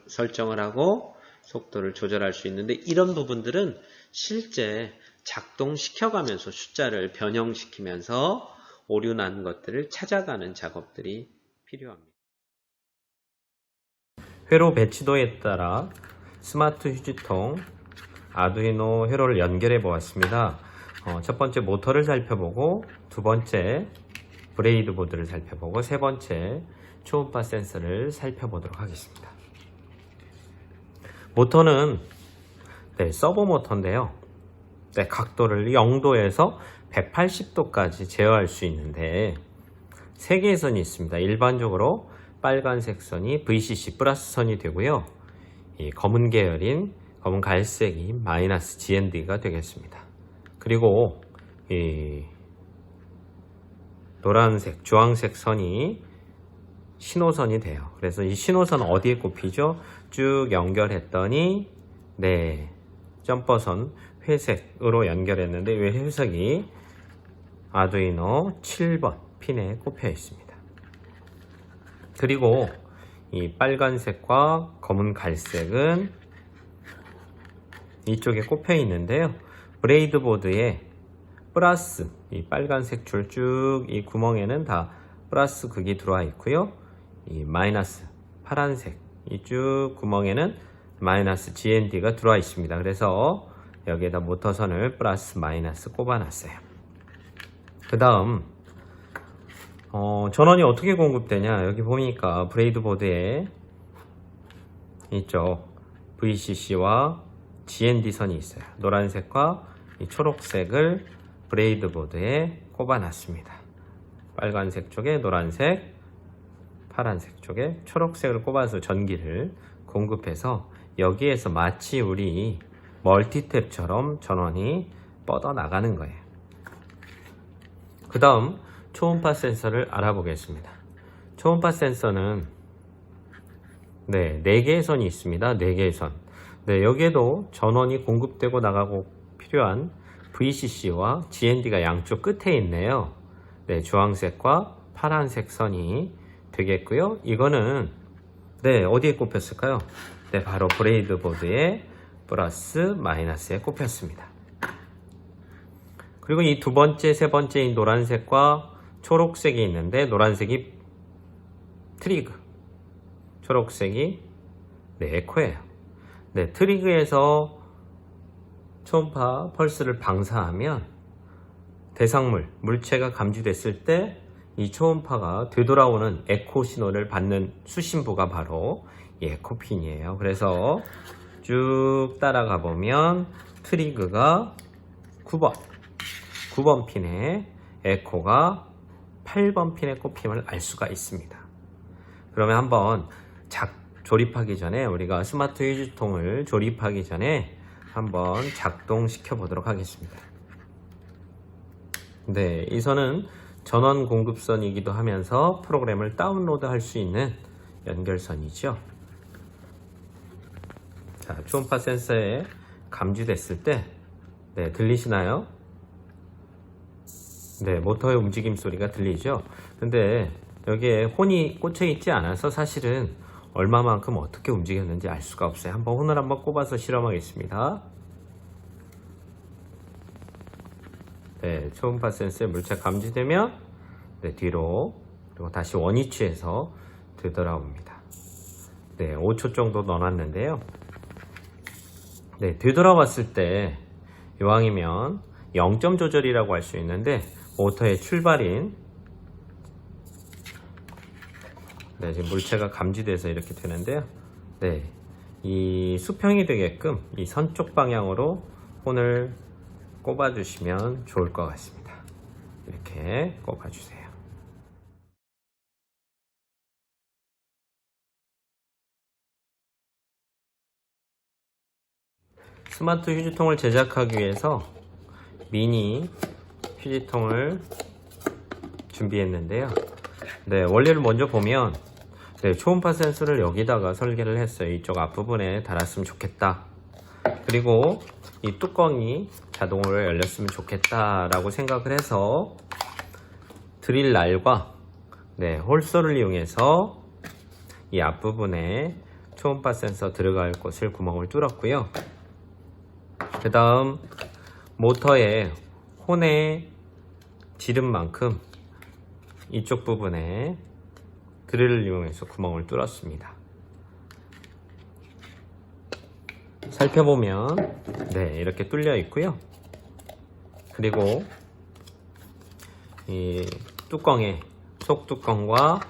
설정을 하고 속도를 조절할 수 있는데 이런 부분들은 실제 작동시켜가면서 숫자를 변형시키면서 오류 난 것들을 찾아가는 작업들이 필요합니다. 회로 배치도에 따라 스마트 휴지통 아두이노 회로를 연결해 보았습니다. 첫 번째 모터를 살펴보고 두 번째 브레이드 보드를 살펴보고 세 번째 초음파 센서를 살펴보도록 하겠습니다. 모터는 서버 모터인데요. 각도를 0도에서 180도까지 제어할 수 있는데 3개의 선이 있습니다. 일반적으로 빨간색 선이 VCC 플러스 선이 되고요. 이 검은 계열인 검은 갈색이 마이너스 GND가 되겠습니다. 그리고 이 노란색, 주황색 선이 신호선이 돼요. 그래서 이 신호선 어디에 꼽히죠? 쭉 연결했더니 네, 점퍼선 회색으로 연결했는데 이 회색이 아두이노 7번 핀에 꼽혀 있습니다. 그리고 이 빨간색과 검은 갈색은 이쪽에 꼽혀 있는데요. 브레이드 보드에 플러스 이 빨간색 줄 쭉 이 구멍에는 다 플러스 극이 들어와 있고요. 이 마이너스 파란색 이 쭉 구멍에는 마이너스 GND가 들어와 있습니다. 그래서 여기에다 모터선을 플러스 마이너스 꼽아 놨어요. 그 다음 전원이 어떻게 공급되냐, 여기 보니까 브레이드 보드에 이쪽 VCC와 GND 선이 있어요. 노란색과 이 초록색을 브레이드 보드에 꼽아 놨습니다. 빨간색 쪽에 노란색, 파란색 쪽에 초록색을 꼽아서 전기를 공급해서 여기에서 마치 우리 멀티탭처럼 전원이 뻗어 나가는 거예요. 그 다음 초음파 센서를 알아보겠습니다. 초음파 센서는 4개의 선이 있습니다. 4개의 선. 여기에도 전원이 공급되고 나가고 필요한 VCC와 GND가 양쪽 끝에 있네요. 주황색과 파란색 선이 되겠고요. 이거는 어디에 꼽혔을까요? 바로 브레이드 보드에 플러스 마이너스에 꼽혔습니다. 그리고 이 두 번째, 세 번째인 노란색과 초록색이 있는데, 노란색이 트리그, 초록색이 에코예요. 트리그에서 초음파 펄스를 방사하면 대상물, 물체가 감지됐을 때 이 초음파가 되돌아오는 에코 신호를 받는 수신부가 바로 이 에코핀이에요. 그래서 쭉 따라가 보면 트리그가 9번 핀에, 에코가 8번 핀에 꼽힘을 알 수가 있습니다. 그러면 한번 조립하기 전에, 우리가 스마트 휴지통을 조립하기 전에 한번 작동시켜 보도록 하겠습니다. 이 선은 전원 공급선이기도 하면서 프로그램을 다운로드 할 수 있는 연결선이죠. 초음파 센서에 감지됐을 때 들리시나요? 모터의 움직임 소리가 들리죠. 근데 여기에 혼이 꽂혀 있지 않아서 사실은 얼마만큼 어떻게 움직였는지 알 수가 없어요. 한번 혼을 한번 꼽아서 실험하겠습니다. 초음파 센서에 물체가 감지되면 뒤로, 그리고 다시 원위치에서 되돌아옵니다. 5초 정도 넣어놨는데요. 되돌아왔을 때 이왕이면 0점 조절이라고 할 수 있는데, 모터의 출발인 지금 물체가 감지돼서 이렇게 되는데요. 이 수평이 되게끔 이 선 쪽 방향으로 혼을 꼽아주시면 좋을 것 같습니다. 이렇게 꼽아주세요. 스마트 휴지통을 제작하기 위해서 미니 휴지통을 준비했는데요. 원리를 먼저 보면 초음파 센서를 여기다가 설계를 했어요. 이쪽 앞부분에 달았으면 좋겠다. 그리고 이 뚜껑이 자동으로 열렸으면 좋겠다 라고 생각을 해서 드릴 날과 홀서를 이용해서 이 앞부분에 초음파 센서 들어갈 곳을 구멍을 뚫었고요. 그 다음 모터의 혼의 지름만큼 이쪽 부분에 드릴을 이용해서 구멍을 뚫었습니다. 살펴보면 이렇게 뚫려 있고요. 그리고 이 뚜껑에 속뚜껑과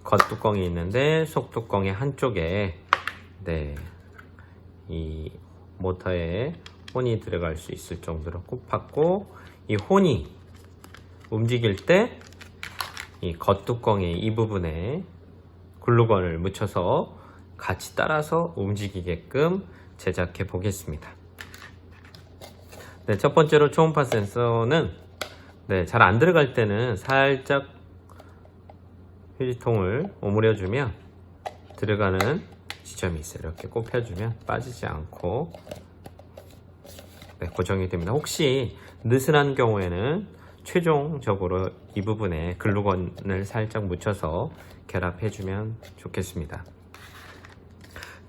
겉뚜껑이 있는데, 속뚜껑의 한쪽에 이 모터에 혼이 들어갈 수 있을 정도로 꼽았고, 이 혼이 움직일 때 이 겉뚜껑의 이 부분에 글루건을 묻혀서 같이 따라서 움직이게끔 제작해 보겠습니다. 첫 번째로 초음파 센서는 잘 안 들어갈 때는 살짝 휴지통을 오므려주면 들어가는 지점이 있어요. 이렇게 꼽혀주면 빠지지 않고 고정이 됩니다. 혹시 느슨한 경우에는 최종적으로 이 부분에 글루건을 살짝 묻혀서 결합해주면 좋겠습니다.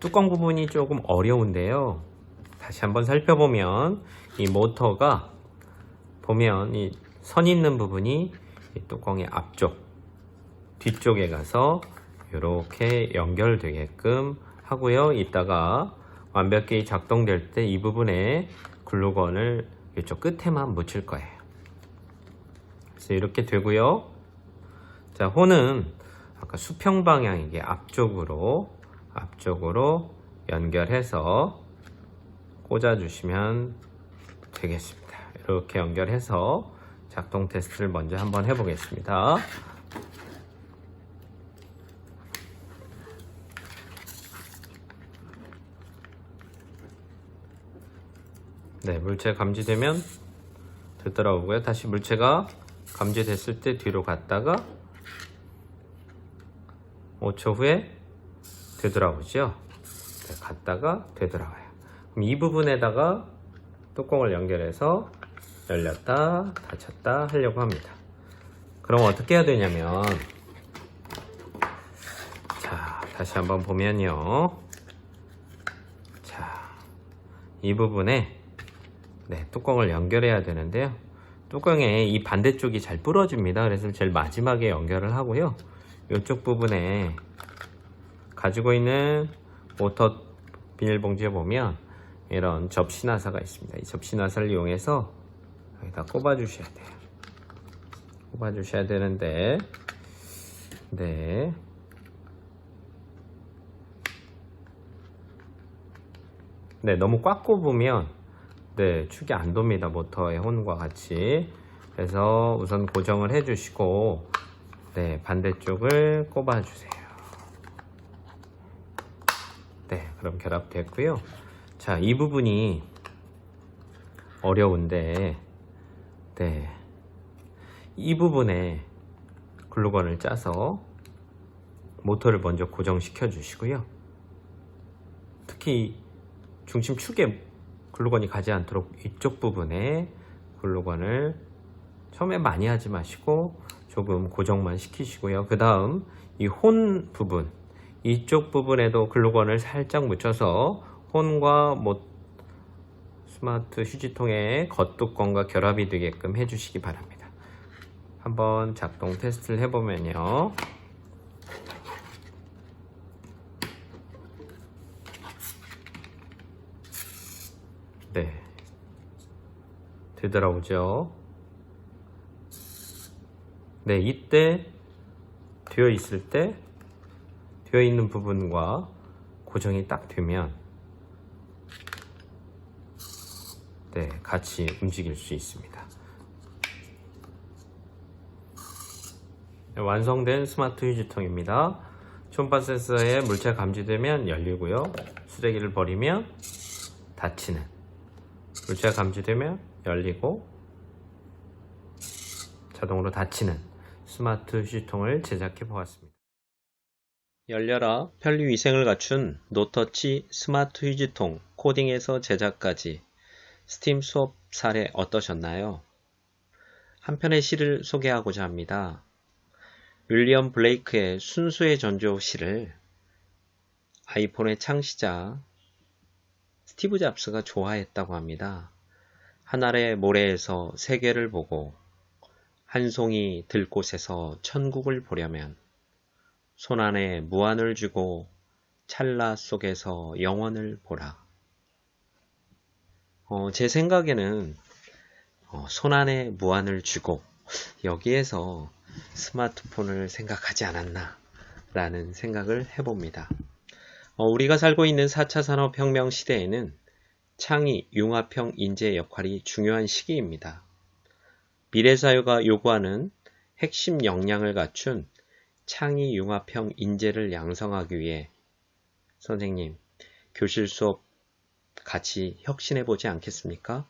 뚜껑 부분이 조금 어려운데요. 다시 한번 살펴보면 이 모터가 보면 이 선 있는 부분이 이 뚜껑의 앞쪽, 뒤쪽에 가서 이렇게 연결되게끔 하고요. 이따가 완벽히 작동될 때 이 부분에 글루건을 이쪽 끝에만 묻힐 거예요. 그래서 이렇게 되고요. 자, 혼은 아까 수평 방향이게 앞쪽으로 연결해서 꽂아주시면 되겠습니다. 이렇게 연결해서 작동 테스트를 먼저 한번 해보겠습니다. 네, 물체 감지되면 되돌아오고요. 다시 물체가 감지됐을 때 뒤로 갔다가 5초 후에 되돌아오죠. 네, 갔다가 되돌아와요. 그럼 이 부분에다가 뚜껑을 연결해서 열렸다 닫혔다 하려고 합니다. 그럼 어떻게 해야 되냐면, 자, 다시 한번 보면요. 자, 이 부분에 뚜껑을 연결해야 되는데요. 뚜껑의 이 반대쪽이 잘 부러집니다. 그래서 제일 마지막에 연결을 하고요. 이쪽 부분에 가지고 있는 모터 비닐봉지에 보면 이런 접시나사가 있습니다. 이 접시나사를 이용해서 여기다 꼽아 주셔야 돼요. 꼽아 주셔야 되는데, 네. 너무 꽉 꼽으면 축이 안 돕니다. 모터의 혼과 같이. 그래서 우선 고정을 해 주시고, 반대쪽을 꼽아 주세요. 그럼 결합됐고요. 자, 이 부분이 어려운데, 이 부분에 글루건을 짜서 모터를 먼저 고정시켜 주시고요. 특히 중심축에 글루건이 가지 않도록 이쪽 부분에 글루건을 처음에 많이 하지 마시고 조금 고정만 시키시고요. 그 다음 이 혼 부분, 이쪽 부분에도 글루건을 살짝 묻혀서 혼과 스마트 휴지통의 겉뚜껑과 결합이 되게끔 해주시기 바랍니다. 한번 작동 테스트를 해보면요. 되돌아오죠. 이때 되어 있는 부분과 고정이 딱 되면 같이 움직일 수 있습니다. 완성된 스마트 휴지통입니다. 초음파 센서에 물체 감지되면 열리고요. 쓰레기를 버리면 닫히는, 물체가 감지되면 열리고 자동으로 닫히는 스마트 휴지통을 제작해 보았습니다. 열려라 편리위생을 갖춘 노터치 스마트 휴지통 코딩에서 제작까지 스팀 수업 사례 어떠셨나요? 한 편의 시를 소개하고자 합니다. 윌리엄 블레이크의 순수의 전조 시를 아이폰의 창시자 스티브 잡스가 좋아했다고 합니다. 하늘의 모래에서 세계를 보고 한 송이 들꽃에서 천국을 보려면 손안에 무한을 쥐고 찰나 속에서 영원을 보라. 제 생각에는 손안에 무한을 쥐고 여기에서 스마트폰을 생각하지 않았나 라는 생각을 해봅니다. 우리가 살고 있는 4차 산업혁명 시대에는 창의, 융합형 인재 역할이 중요한 시기입니다. 미래사회가 요구하는 핵심 역량을 갖춘 창의, 융합형 인재를 양성하기 위해 선생님, 교실 수업 같이 혁신해보지 않겠습니까?